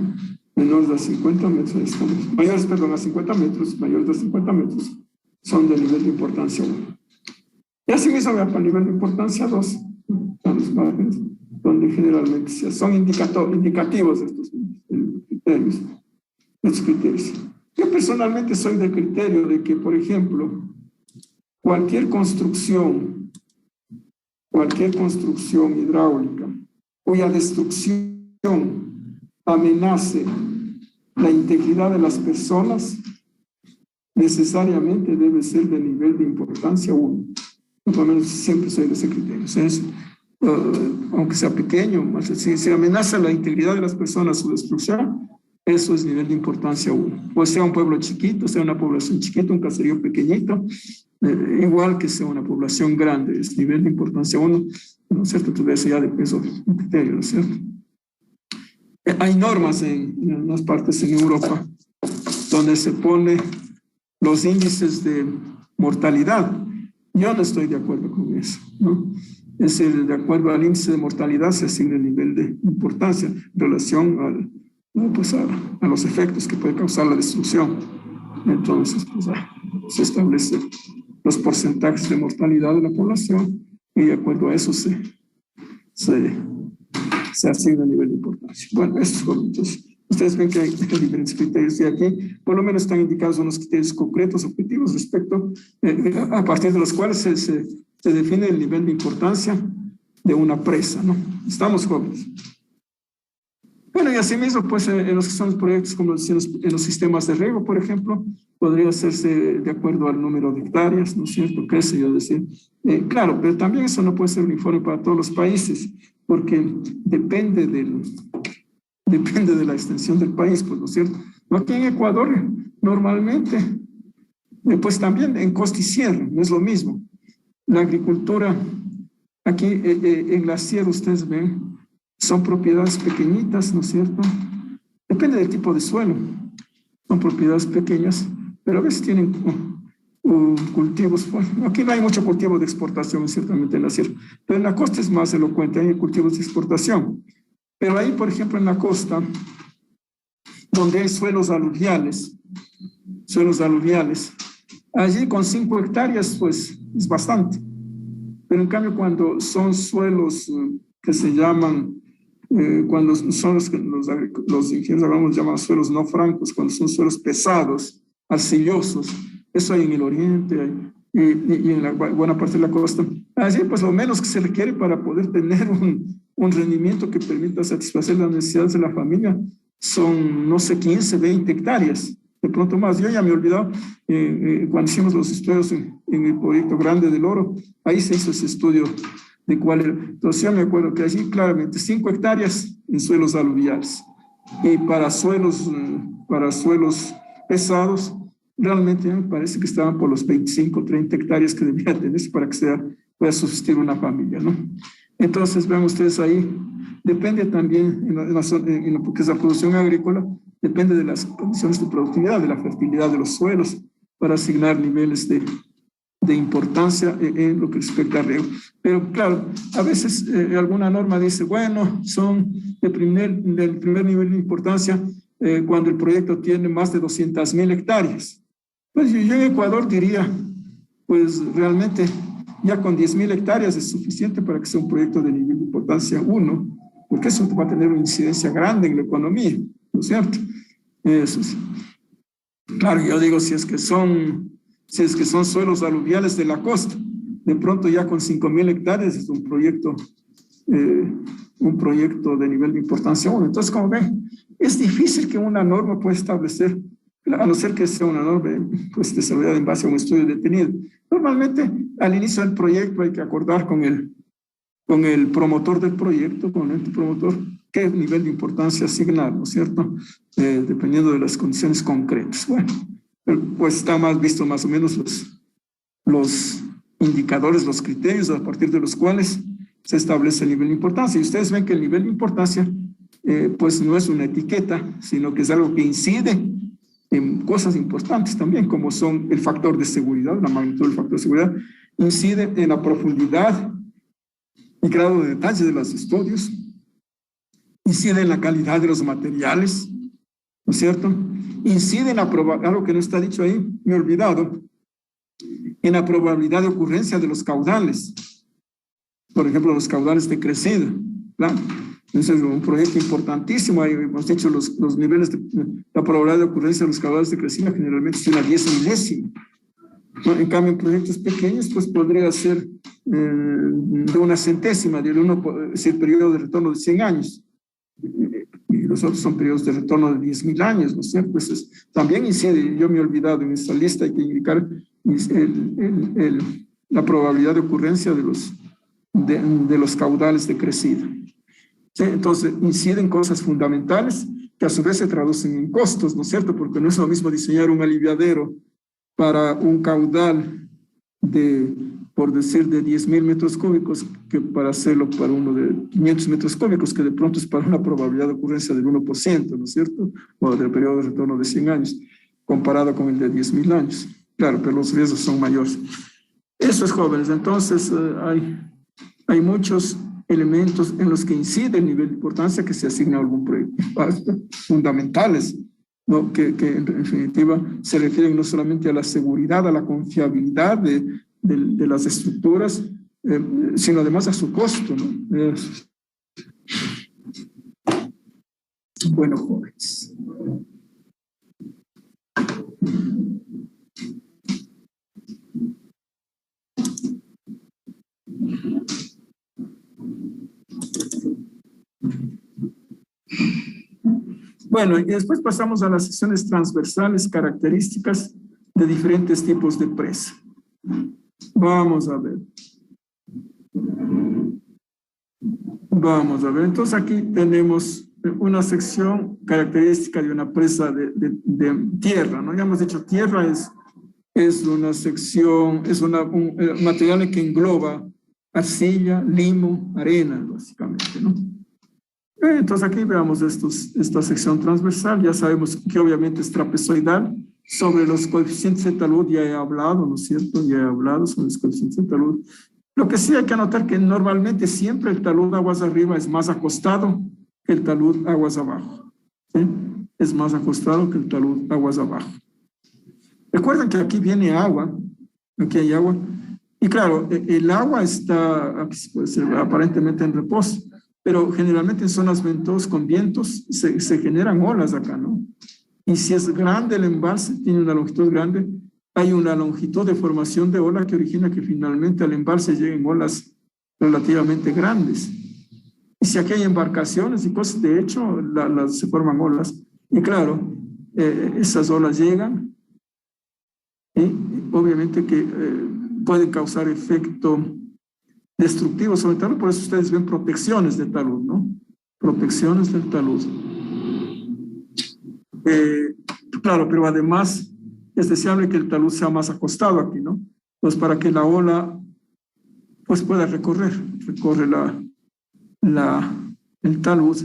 Menores de 50 metros, mayores, perdón, a 50 metros, mayores de 50 metros, son de nivel de importancia 1. Y así mismo va para el nivel de importancia 2, están los márgenes, donde generalmente son indicativos estos criterios. Estos criterios. Yo personalmente soy del criterio de que, por ejemplo, cualquier construcción hidráulica cuya destrucción amenace la integridad de las personas, necesariamente debe ser de nivel de importancia 1. Por lo menos siempre soy de ese criterio. Entonces, aunque sea pequeño, si amenaza la integridad de las personas su destrucción, eso es nivel de importancia 1. O sea un pueblo chiquito, sea una población chiquita, un caserío pequeñito, igual que sea una población grande, es nivel de importancia 1, ¿no es cierto? Entonces ya de peso un criterio, ¿no es cierto? Hay normas en algunas partes en Europa donde se pone los índices de mortalidad. Yo no estoy de acuerdo con eso, ¿no? Es de acuerdo al índice de mortalidad se asigna el nivel de importancia en relación a los efectos que puede causar la destrucción. Entonces, pues, se establecen los porcentajes de mortalidad de la población y de acuerdo a eso se asigna el nivel de importancia. Bueno, entonces, ustedes ven que hay diferentes criterios de aquí, por lo menos están indicados unos criterios concretos, objetivos respecto, a partir de los cuales se define el nivel de importancia de una presa, ¿no? Estamos jóvenes. Bueno, y asimismo, pues en los que son los proyectos, como decíamos, en los sistemas de riego, por ejemplo, podría hacerse de acuerdo al número de hectáreas, ¿no es cierto? ¿Qué sé yo decir? Claro, pero también eso no puede ser uniforme para todos los países, porque depende de la extensión del país, pues, ¿no es cierto? Aquí en Ecuador, normalmente, pues también en costa y sierra, no es lo mismo. La agricultura, aquí en la sierra, ustedes ven, son propiedades pequeñitas, ¿no es cierto? Depende del tipo de suelo. Son propiedades pequeñas, pero a veces tienen cultivos. Bueno, aquí no hay mucho cultivo de exportación, ciertamente en la sierra, pero en la costa es más elocuente, hay cultivos de exportación. Pero ahí, por ejemplo, en la costa, donde hay suelos aluviales, allí con 5 hectáreas, pues es bastante. Pero en cambio, cuando son suelos que se llaman, cuando son los ingenieros llaman suelos no francos, cuando son suelos pesados, arcillosos, eso hay en el oriente y en la buena parte de la costa. Allí, pues lo menos que se requiere para poder tener un rendimiento que permita satisfacer las necesidades de la familia son, no sé, 15, 20 hectáreas, de pronto más. Yo ya me he olvidado, cuando hicimos los estudios en el proyecto Grande del Oro, ahí se hizo ese estudio de cuál era. Entonces yo me acuerdo que allí claramente 5 hectáreas en suelos aluviales. Y para suelos pesados, realmente me parece que estaban por los 25, 30 hectáreas que debía tenerse para que pueda subsistir una familia, ¿no? Entonces, ven ustedes ahí, depende también en lo que es la producción agrícola, depende de las condiciones de productividad, de la fertilidad de los suelos, para asignar niveles de importancia en lo que respecta al riego. Pero claro, a veces alguna norma dice, bueno, son del primer nivel de importancia cuando el proyecto tiene más de 200.000 hectáreas. Pues yo en Ecuador diría, pues realmente ya con 10.000 hectáreas es suficiente para que sea un proyecto de nivel de importancia 1, porque eso va a tener una incidencia grande en la economía, ¿no es cierto? Eso es. Claro, yo digo, si es que son suelos aluviales de la costa, de pronto ya con 5.000 hectáreas es un proyecto de nivel de importancia 1. Entonces, como ven, es difícil que una norma pueda establecer, a no ser que sea una norma pues, desarrollada en base a un estudio detenido. Normalmente, al inicio del proyecto hay que acordar con el promotor del proyecto, con el ente promotor, qué nivel de importancia asignar, ¿no es cierto? Dependiendo de las condiciones concretas. Bueno, pues está más visto más o menos los indicadores, los criterios a partir de los cuales se establece el nivel de importancia. Y ustedes ven que el nivel de importancia pues no es una etiqueta, sino que es algo que incide en cosas importantes también, como son el factor de seguridad, la magnitud del factor de seguridad, incide en la profundidad y grado de detalle de los estudios, incide en la calidad de los materiales, ¿no es cierto? Incide en algo que no está dicho ahí, me he olvidado, en la probabilidad de ocurrencia de los caudales, por ejemplo, los caudales de crecida, ¿claro? Entonces, un proyecto importantísimo, ahí hemos dicho los niveles de la probabilidad de ocurrencia de los caudales de crecida generalmente es una 10 milésima. En cambio, en proyectos pequeños, pues podría ser de una centésima, del es decir, periodo de retorno de 100 años. Y los otros son periodos de retorno de 10.000 años, ¿no es cierto? Pues también incide, yo me he olvidado en esta lista, hay que indicar la probabilidad de ocurrencia de los caudales de crecida. ¿Sí? Entonces, inciden cosas fundamentales que a su vez se traducen en costos, ¿no es cierto? Porque no es lo mismo diseñar un aliviadero para un caudal por decir, de 10.000 metros cúbicos que para hacerlo para uno de 500 metros cúbicos, que de pronto es para una probabilidad de ocurrencia del 1%, ¿no es cierto? O del periodo de retorno de 100 años, comparado con el de 10.000 años. Claro, pero los riesgos son mayores. Eso es, jóvenes. Entonces, hay muchos elementos en los que incide el nivel de importancia que se asigna a algún proyecto, fundamentales, ¿no? Que en definitiva se refieren no solamente a la seguridad, a la confiabilidad de las estructuras, sino además a su costo, ¿no? Bueno, jóvenes. Bueno, y después pasamos a las secciones transversales, características de diferentes tipos de presa. Vamos a ver. Entonces aquí tenemos una sección característica de una presa de tierra, ¿no? Ya hemos dicho, tierra es una sección, es un material que engloba arcilla, limo, arena, básicamente, ¿no? Entonces aquí veamos esta sección transversal. Ya sabemos que obviamente es trapezoidal. Sobre los coeficientes de talud ya he hablado, ¿no es cierto? Ya he hablado sobre los coeficientes de talud. Lo que sí hay que anotar que normalmente siempre el talud aguas arriba es más acostado que el talud aguas abajo, ¿sí? Es más acostado que el talud aguas abajo. Recuerden que aquí viene agua, aquí hay agua. Y claro, el agua está, aquí puede ser aparentemente en reposo, pero generalmente en zonas ventosas con vientos se generan olas acá, ¿no? Y si es grande el embalse, tiene una longitud grande, hay una longitud de formación de ola que origina que finalmente al embalse lleguen olas relativamente grandes. Y si aquí hay embarcaciones y cosas, de hecho, se forman olas. Y claro, esas olas llegan y obviamente que pueden causar efecto destructivo sobre el talud, por eso ustedes ven protecciones de talud, ¿no? Protecciones del talud. Claro, pero además es deseable que el talud sea más acostado aquí, ¿no? Pues para que la ola pues pueda recorre el talud,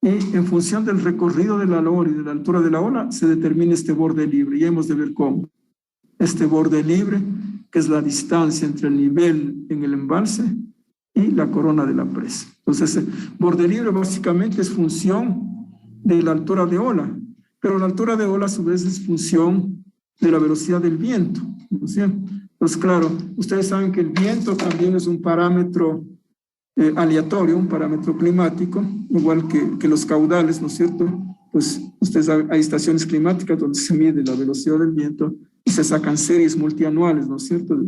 y en función del recorrido de la ola y de la altura de la ola se determina este borde libre, y hemos de ver cómo. Este borde libre, que es la distancia entre el nivel en el embalse y la corona de la presa. Entonces, el borde libre básicamente es función de la altura de ola, pero la altura de ola a su vez es función de la velocidad del viento, ¿no es cierto? Pues claro, ustedes saben que el viento también es un parámetro aleatorio, un parámetro climático, igual que los caudales, ¿no es cierto? Pues ustedes saben, hay estaciones climáticas donde se mide la velocidad del viento y se sacan series multianuales, ¿no es cierto?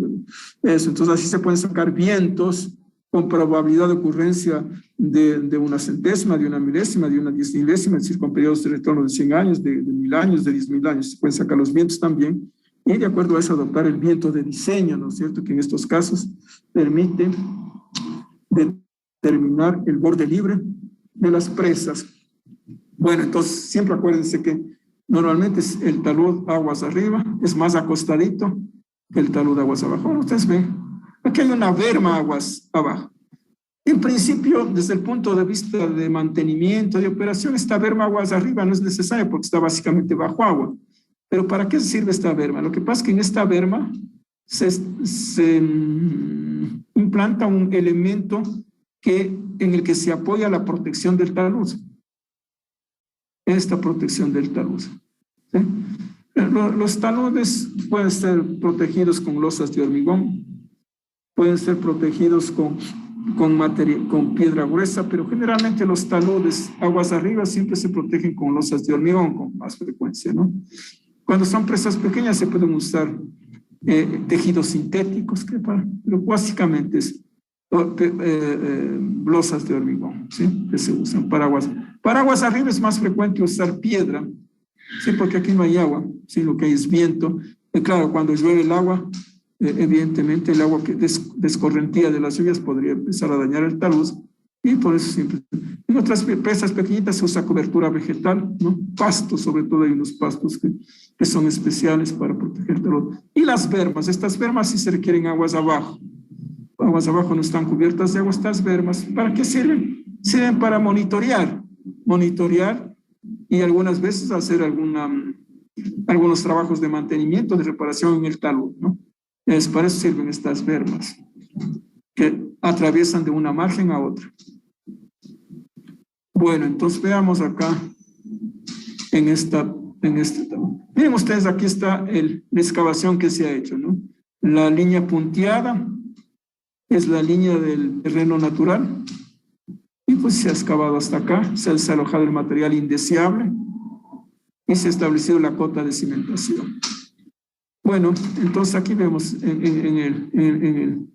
Eso, entonces así se pueden sacar vientos con probabilidad de ocurrencia de una centésima, de una milésima, de una 10.000ª, es decir, con periodos de retorno de 100 años, de 1.000 años, de 10.000 años. Se pueden sacar los vientos también, y de acuerdo a eso adoptar el viento de diseño, ¿no es cierto?, que en estos casos permite determinar el borde libre las presas. Bueno, entonces siempre acuérdense que normalmente es el talud aguas arriba, es más acostadito que el talud aguas abajo. Bueno, ustedes ven, aquí hay una berma aguas abajo. En principio, desde el punto de vista de mantenimiento, de operación, esta berma aguas arriba no es necesaria porque está básicamente bajo agua. Pero ¿para qué sirve esta berma? Lo que pasa es que en esta berma se implanta un elemento en el que se apoya la protección del talud. Esta protección del talud. ¿Sí? Los taludes pueden ser protegidos con losas de hormigón, pueden ser protegidos con piedra gruesa, pero generalmente los taludes aguas arriba siempre se protegen con losas de hormigón con más frecuencia, ¿no? Cuando son presas pequeñas se pueden usar tejidos sintéticos, pero básicamente es losas de hormigón, ¿sí? Que se usan para aguas. Para aguas arriba es más frecuente usar piedra, ¿sí? Porque aquí no hay agua, ¿sí? Lo que hay es viento. Y claro, cuando llueve el agua, evidentemente el agua que descorrentía de las lluvias podría empezar a dañar el talud, y por eso siempre. En otras presas pequeñitas se usa cobertura vegetal, ¿no? Pastos, sobre todo hay unos pastos que son especiales para proteger el talud. Y las bermas, estas bermas sí se requieren aguas abajo. Aguas abajo no están cubiertas de agua estas bermas. ¿Para qué sirven? Sirven para monitorear y algunas veces hacer algunos trabajos de mantenimiento, de reparación en el talud, ¿no? Para eso sirven estas bermas, que atraviesan de una margen a otra. Bueno, entonces veamos acá en este. Miren ustedes, aquí está la excavación que se ha hecho, ¿no? La línea punteada es la línea del terreno natural, y pues se ha excavado hasta acá, se ha desalojado el material indeseable y se ha establecido la cota de cimentación. Bueno, entonces aquí vemos en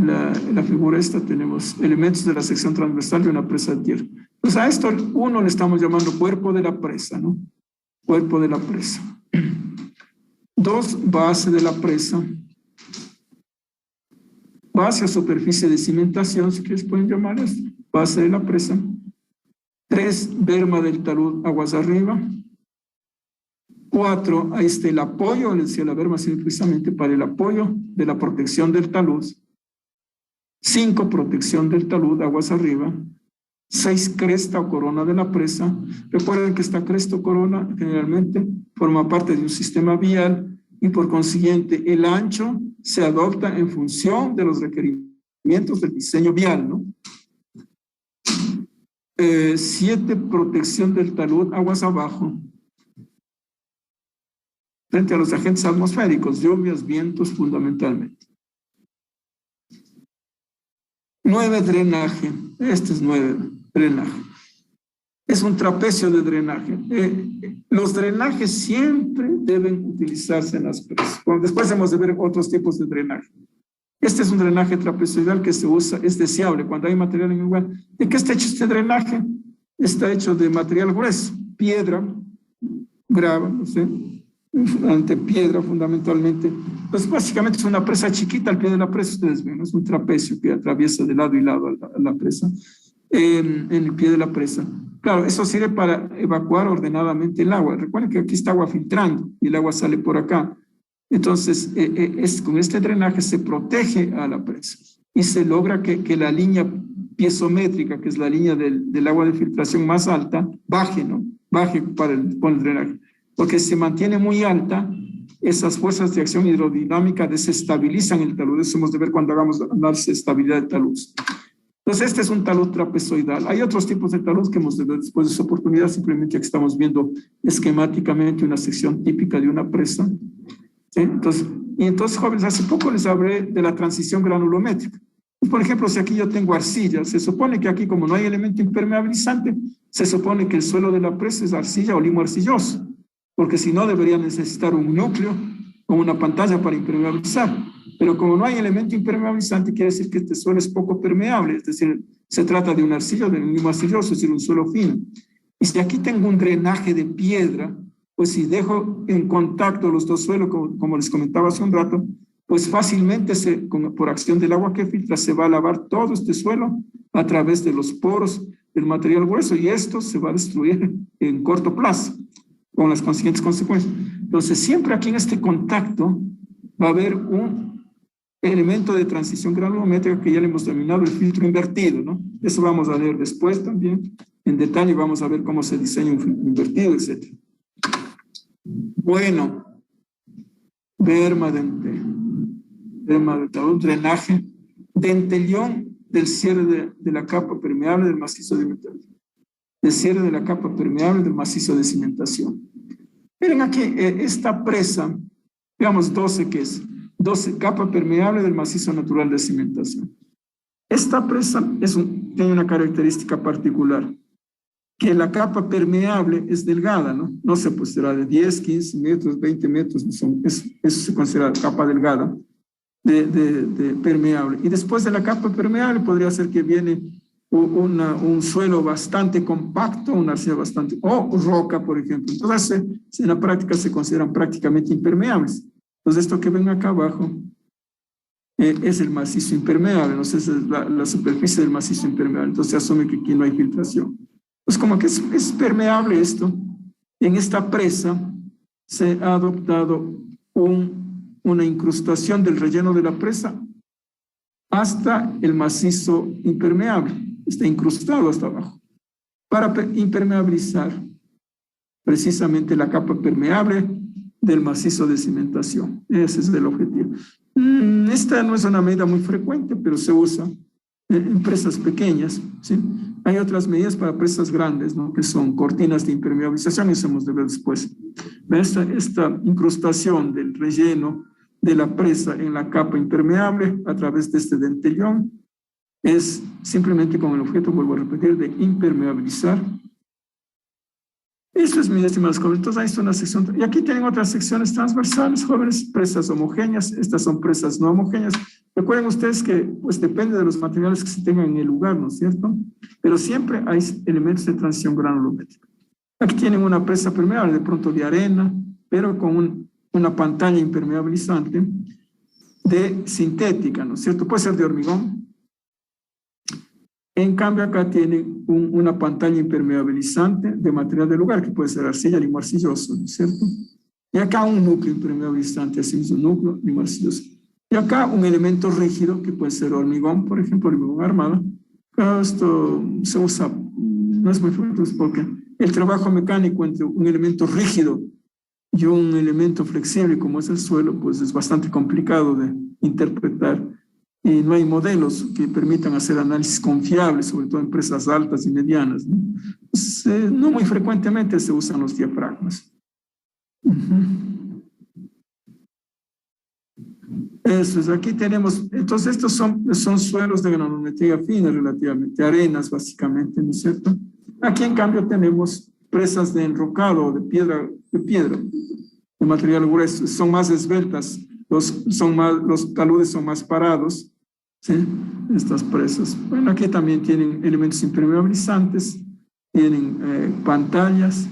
la figura esta tenemos elementos de la sección transversal de una presa de tierra. Pues a esto uno le estamos llamando cuerpo de la presa, ¿no? Cuerpo de la presa. 2, base de la presa. Base o superficie de cimentación, si quieres pueden llamar esto, base de la presa. 3, berma del talud aguas arriba. 4, ahí está el apoyo, le decía la berma sirve precisamente para el apoyo de la protección del talud. 5, protección del talud aguas arriba. 6, cresta o corona de la presa. Recuerden que esta cresta o corona generalmente forma parte de un sistema vial y por consiguiente el ancho se adopta en función de los requerimientos del diseño vial, ¿no? 7, protección del talud aguas abajo frente a los agentes atmosféricos, lluvias, vientos fundamentalmente. 9, drenaje. Este es 9, drenaje. Es un trapecio de drenaje. Los drenajes siempre deben utilizarse en las presas. Después hemos de ver otros tipos de drenaje. Este es un drenaje trapezoidal que se usa, es deseable cuando hay material en el lugar. ¿De qué está hecho este drenaje? Está hecho de material grueso, piedra, grava, no sé, ante piedra fundamentalmente. Pues básicamente es una presa chiquita al pie de la presa, ustedes ven, es un trapecio que atraviesa de lado y lado a la presa, en el pie de la presa. Claro, eso sirve para evacuar ordenadamente el agua. Recuerden que aquí está agua filtrando y el agua sale por acá. Entonces, con este drenaje se protege a la presa y se logra que la línea piezométrica, que es la línea del agua de filtración más alta, baje, ¿no? Baje con el drenaje. Porque si se mantiene muy alta, esas fuerzas de acción hidrodinámica desestabilizan el talud. Eso hemos de ver cuando hagamos análisis de estabilidad de talud. Entonces, este es un talud trapezoidal. Hay otros tipos de talud que hemos de ver después de esa oportunidad, simplemente aquí estamos viendo esquemáticamente una sección típica de una presa. ¿Sí? Entonces, jóvenes, hace poco les hablé de la transición granulométrica. Por ejemplo, si aquí yo tengo arcilla, se supone que aquí, como no hay elemento impermeabilizante, se supone que el suelo de la presa es arcilla o limo arcilloso, porque si no debería necesitar un núcleo o una pantalla para impermeabilizar. Pero como no hay elemento impermeabilizante, quiere decir que este suelo es poco permeable, es decir, se trata de una arcilla o de un limo arcilloso, es decir, un suelo fino. Y si aquí tengo un drenaje de piedra, pues si dejo en contacto los dos suelos, como les comentaba hace un rato, pues fácilmente por acción del agua que filtra se va a lavar todo este suelo a través de los poros del material grueso y esto se va a destruir en corto plazo con las consiguientes consecuencias. Entonces, siempre aquí en este contacto va a haber un elemento de transición granulométrica que ya le hemos denominado el filtro invertido, ¿no? Eso vamos a ver después también en detalle, vamos a ver cómo se diseña un filtro invertido, etc. Bueno, berma de talud, drenaje, dentellón del cierre de la capa permeable del macizo de cimentación. Del cierre de la capa permeable del macizo de cimentación. Miren aquí, esta presa, digamos 12, ¿qué es? 12, capa permeable del macizo natural de cimentación. Esta presa tiene una característica particular, que la capa permeable es delgada, ¿no? No se pues será de 10, 15 metros, 20 metros, eso se considera capa delgada de permeable. Y después de la capa permeable podría ser que viene un suelo bastante compacto, una arcilla bastante, o roca, por ejemplo. Entonces, en la práctica se consideran prácticamente impermeables. Entonces, esto que ven acá abajo es el macizo impermeable, ¿no? Es la superficie del macizo impermeable. Entonces, se asume que aquí no hay filtración. Pues como que es permeable esto. En esta presa se ha adoptado una incrustación del relleno de la presa hasta el macizo impermeable. Está incrustado hasta abajo para impermeabilizar precisamente la capa permeable del macizo de cimentación. Ese es el objetivo. Esta no es una medida muy frecuente, pero se usa en presas pequeñas, ¿sí? Hay otras medidas para presas grandes, ¿no? Que son cortinas de impermeabilización, eso hemos de ver después. Esta incrustación del relleno de la presa en la capa impermeable a través de este dentellón es simplemente con el objeto, vuelvo a repetir, de impermeabilizar. Esto es, mis estimados jóvenes. Entonces, ahí está una sección. Y aquí tienen otras secciones transversales, jóvenes, presas homogéneas. Estas son presas no homogéneas. Recuerden ustedes que, pues, depende de los materiales que se tengan en el lugar, ¿no es cierto? Pero siempre hay elementos de transición granulométrica. Aquí tienen una presa permeable, de pronto de arena, pero con una pantalla impermeabilizante de sintética, ¿no es cierto? Puede ser de hormigón. En cambio, acá tienen una pantalla impermeabilizante de material del lugar, que puede ser arcilla, limo arcilloso, ¿no es cierto? Y acá un núcleo impermeabilizante, así mismo, núcleo, limo arcilloso. Y acá un elemento rígido, que puede ser hormigón, por ejemplo, hormigón armado. Pero esto se usa, no es muy frecuente, porque el trabajo mecánico entre un elemento rígido y un elemento flexible, como es el suelo, pues es bastante complicado de interpretar. Y no hay modelos que permitan hacer análisis confiables, sobre todo en presas altas y medianas, ¿no? Pues, no muy frecuentemente se usan los diafragmas. Eso es, aquí tenemos, entonces estos son suelos de granulometría fina relativamente, arenas básicamente, ¿no es cierto? Aquí en cambio tenemos presas de enrocado, de piedra, de material grueso, son más esbeltas, los taludes son más parados, ¿sí? Estas presas. Bueno, aquí también tienen elementos impermeabilizantes, tienen pantallas,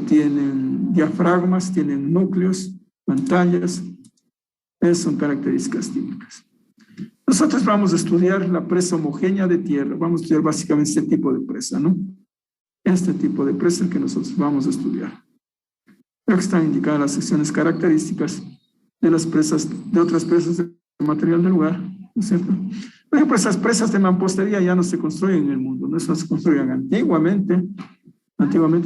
tienen diafragmas, tienen núcleos, pantallas. Esas son características típicas. Nosotros vamos a estudiar la presa homogénea de tierra. Vamos a estudiar básicamente este tipo de presa, ¿no? Este tipo de presa que nosotros vamos a estudiar. Creo que están indicadas las secciones características de las presas, de otras presas de material del lugar, ¿no es cierto? Por ejemplo, esas presas de mampostería ya no se construyen en el mundo, ¿no? Esas se construían antiguamente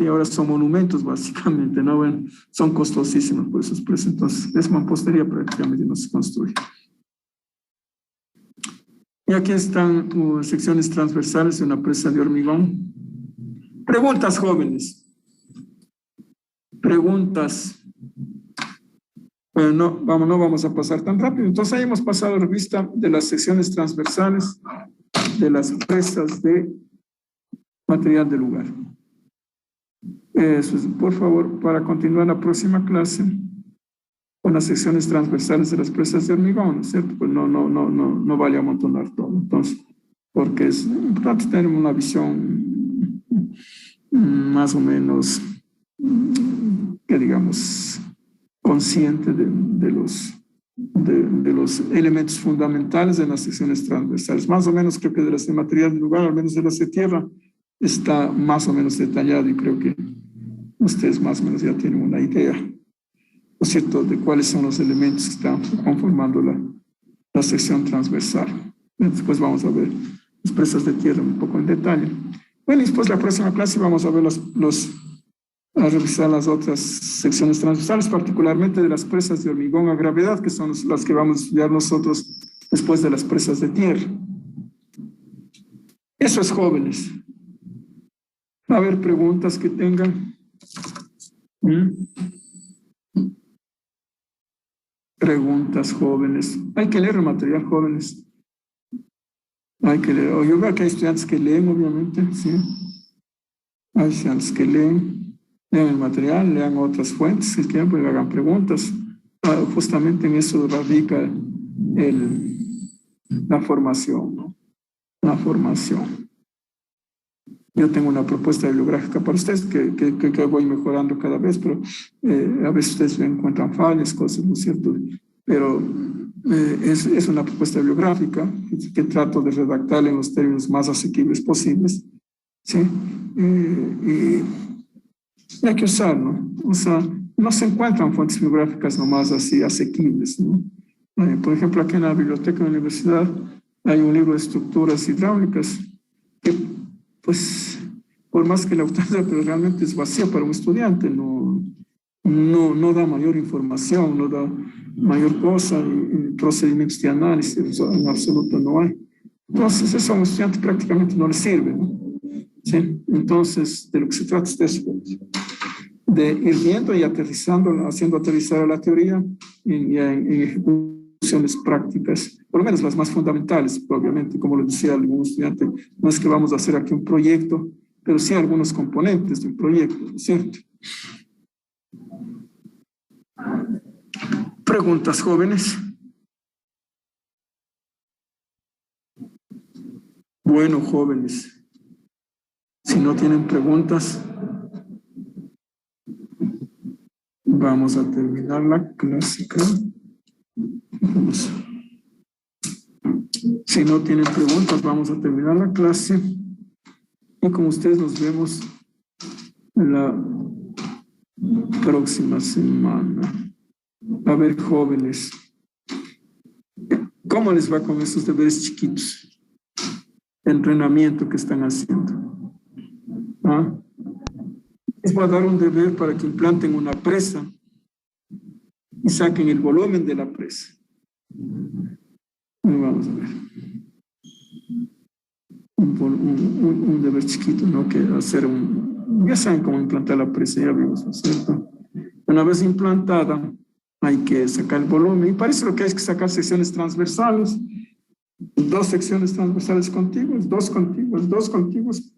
y ahora son monumentos básicamente, ¿no? Bueno, son costosísimos por esas presas, entonces es mampostería prácticamente no se construye. Y aquí están secciones transversales de una presa de hormigón. Preguntas, jóvenes. Preguntas. Bueno, no vamos a pasar tan rápido. Entonces ahí hemos pasado revista de las secciones transversales de las presas de material del lugar. Eso es, por favor, para continuar la próxima clase con las secciones transversales de las presas de hormigón, ¿no es cierto? Pues no vale amontonar todo, entonces, porque es importante tener una visión más o menos, que digamos, consciente de los de los elementos fundamentales en las secciones transversales. Más o menos creo que de las de material de lugar, al menos de las de tierra, está más o menos detallado y creo que ustedes más o menos ya tienen una idea, ¿no es cierto?, de cuáles son los elementos que están conformando la sección transversal. Después vamos a ver las presas de tierra un poco en detalle. Bueno, y después la próxima clase vamos a ver a revisar las otras secciones transversales, particularmente de las presas de hormigón a gravedad, que son las que vamos a estudiar nosotros después de las presas de tierra. Eso es, jóvenes. Va a haber preguntas que tengan. Preguntas, jóvenes. Hay que leer el material, jóvenes. Hay que leer. Yo veo que hay estudiantes que leen, obviamente, sí. Hay estudiantes que lean el material, lean otras fuentes, si quieren, pues hagan preguntas. Justamente en eso radica la formación, ¿no? La formación. Yo tengo una propuesta bibliográfica para ustedes que voy mejorando cada vez, pero a veces ustedes encuentran fallas, cosas, ¿no es cierto? Pero es una propuesta bibliográfica que trato de redactar en los términos más asequibles posibles, ¿sí? Y hay que usar, ¿no? O sea, no se encuentran fuentes bibliográficas nomás así asequibles, ¿no? Por ejemplo, aquí en la biblioteca de la universidad hay un libro de estructuras hidráulicas que, pues, por más que la autora, pero realmente es vacía para un estudiante, no da mayor información, no da mayor cosa, y procedimientos de análisis en absoluto no hay. Entonces, eso a un estudiante prácticamente no le sirve, ¿no? ¿Sí? Entonces, de lo que se trata es de eso, de ir viendo y aterrizando, haciendo aterrizar a la teoría en ejecuciones prácticas, por lo menos las más fundamentales, obviamente, como les decía algún estudiante, no es que vamos a hacer aquí un proyecto, pero sí algunos componentes de un proyecto, ¿no es cierto? Preguntas, jóvenes. Bueno, jóvenes, si no tienen preguntas, vamos a terminar la clase. Si no tienen preguntas, vamos a terminar la clase. Y con ustedes nos vemos la próxima semana. A ver, jóvenes, ¿cómo les va con esos deberes chiquitos? El entrenamiento que están haciendo. ¿Ah? Les voy a dar un deber para que implanten una presa y saquen el volumen de la presa. Vamos a ver. Un deber chiquito, ¿no? Que hacer ya saben cómo implantar la presa, ya vimos, ¿no es cierto? Una vez implantada, hay que sacar el volumen. Y para eso lo que hay es que sacar secciones transversales, 2 secciones transversales contiguas, 2 contiguas, 2 contiguas.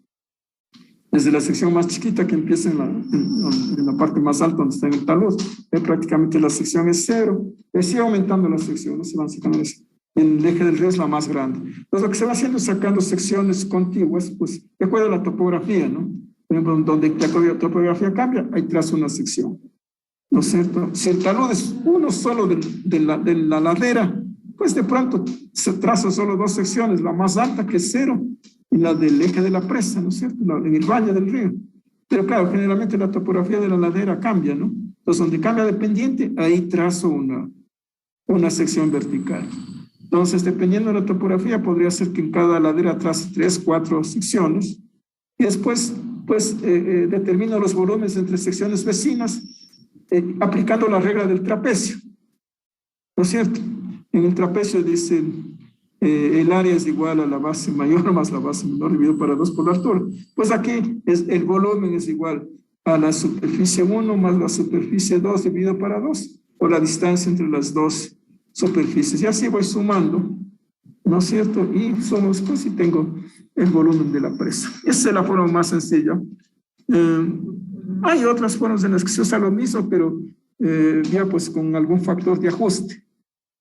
Desde la sección más chiquita que empieza en la parte más alta donde está en el talud, prácticamente la sección es 0, y sigue aumentando la sección, ¿no? Se van sacando en el eje del río es la más grande. Entonces lo que se va haciendo es sacando secciones contiguas, pues de acuerdo a la topografía, ¿no? Por ejemplo, donde la topografía cambia, ahí trazo una sección, ¿no es cierto? Si el talud es uno solo de la ladera, pues de pronto se traza solo 2 secciones, la más alta que es 0 y la del eje de la presa, ¿no es cierto? En el valle del río. Pero claro, generalmente la topografía de la ladera cambia, ¿no? Entonces, donde cambia de pendiente, ahí trazo una sección vertical. Entonces, dependiendo de la topografía, podría ser que en cada ladera trace 3, 4 secciones y después, pues, determino los volúmenes entre secciones vecinas aplicando la regla del trapecio, ¿no es cierto? En el trapecio dice el área es igual a la base mayor más la base menor dividido para 2 por la altura. Pues aquí el volumen es igual a la superficie 1 más la superficie 2 dividido para 2, o la distancia entre las 2 superficies. Y así voy sumando, ¿no es cierto? Y sumo después y tengo el volumen de la presa. Esa es la forma más sencilla. Hay otras formas en las que se usa lo mismo, pero ya pues con algún factor de ajuste.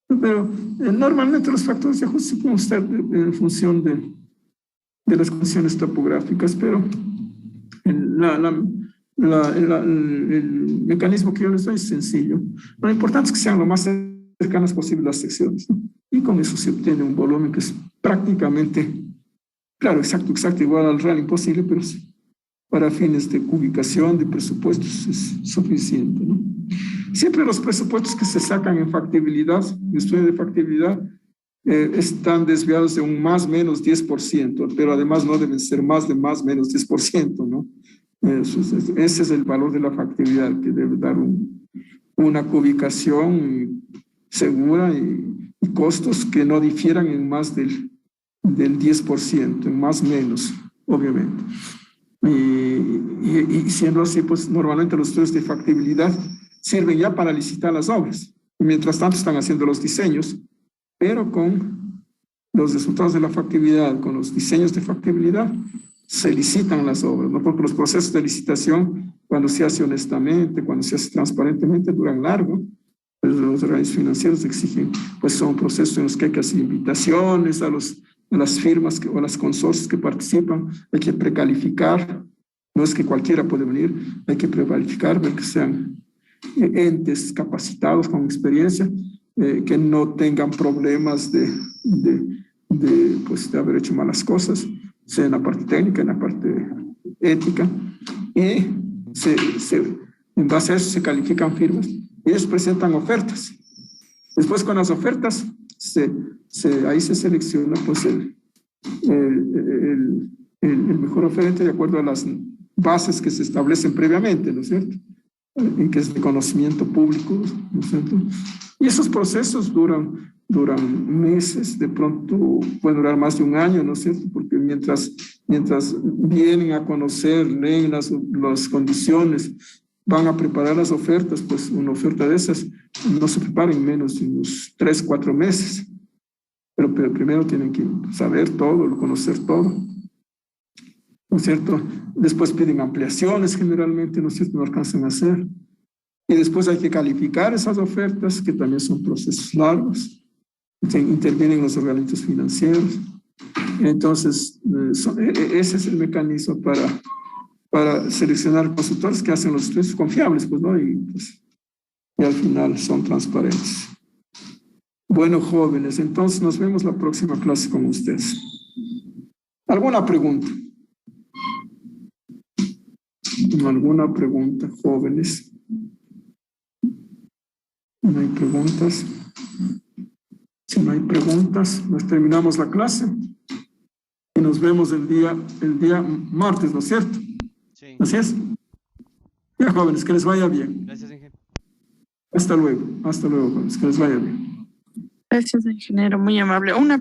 Pero normalmente los factores de ajuste se pueden usar en función de las condiciones topográficas, pero el mecanismo que yo les doy es sencillo. Lo importante es que sean lo más cercanas posibles las secciones, ¿no? Y con eso se obtiene un volumen que es prácticamente, claro, exacto, igual al real imposible, pero para fines de ubicación, de presupuestos, es suficiente, ¿no? Siempre los presupuestos que se sacan en factibilidad, en estudio de factibilidad, están desviados de un más menos 10%, pero además no deben ser más menos 10%, ¿no? Ese es el valor de la factibilidad, que debe dar una ubicación segura y costos que no difieran en más del 10%, en más menos, obviamente. Y siendo así, pues normalmente los estudios de factibilidad sirven ya para licitar las obras. Y mientras tanto están haciendo los diseños, pero con los resultados de la factibilidad, con los diseños de factibilidad, se licitan las obras, ¿no? Porque los procesos de licitación, cuando se hace honestamente, cuando se hace transparentemente, duran largo. Pues los organismos financieros exigen, pues son procesos en los que hay que hacer invitaciones a las firmas o a las consorcios que participan, hay que precalificar, no es que cualquiera puede venir, hay que precalificar, ver que sean entes capacitados con experiencia, que no tengan problemas de haber hecho malas cosas, sea en la parte técnica, en la parte ética, y en base a eso se califican firmas, y ellos presentan ofertas. Después con las ofertas, ahí se selecciona pues el mejor oferente de acuerdo a las bases que se establecen previamente, ¿no es cierto? En que es de conocimiento público, ¿no es cierto? Y esos procesos duran meses, de pronto pueden durar más de un año, ¿no es cierto? Porque mientras vienen a conocer, leen las condiciones, van a preparar las ofertas, pues una oferta de esas no se prepara en menos de unos 3, 4 meses. Pero primero tienen que saber todo, conocer todo, ¿no es cierto? Después piden ampliaciones generalmente, ¿no es cierto? No alcanzan a hacer. Y después hay que calificar esas ofertas, que también son procesos largos. Intervienen los organismos financieros. Entonces, ese es el mecanismo para seleccionar consultores que hacen los estudios confiables, pues, ¿no? Y al final son transparentes. Bueno, jóvenes, entonces nos vemos la próxima clase con ustedes. ¿Alguna pregunta? ¿Alguna pregunta, jóvenes? ¿No hay preguntas? Si no hay preguntas, nos terminamos la clase y nos vemos el día martes, ¿no es cierto? Sí. ¿Así es? Ya, jóvenes, que les vaya bien. Gracias, ingeniero. Hasta luego, jóvenes, que les vaya bien. Gracias, ingeniero, muy amable. Una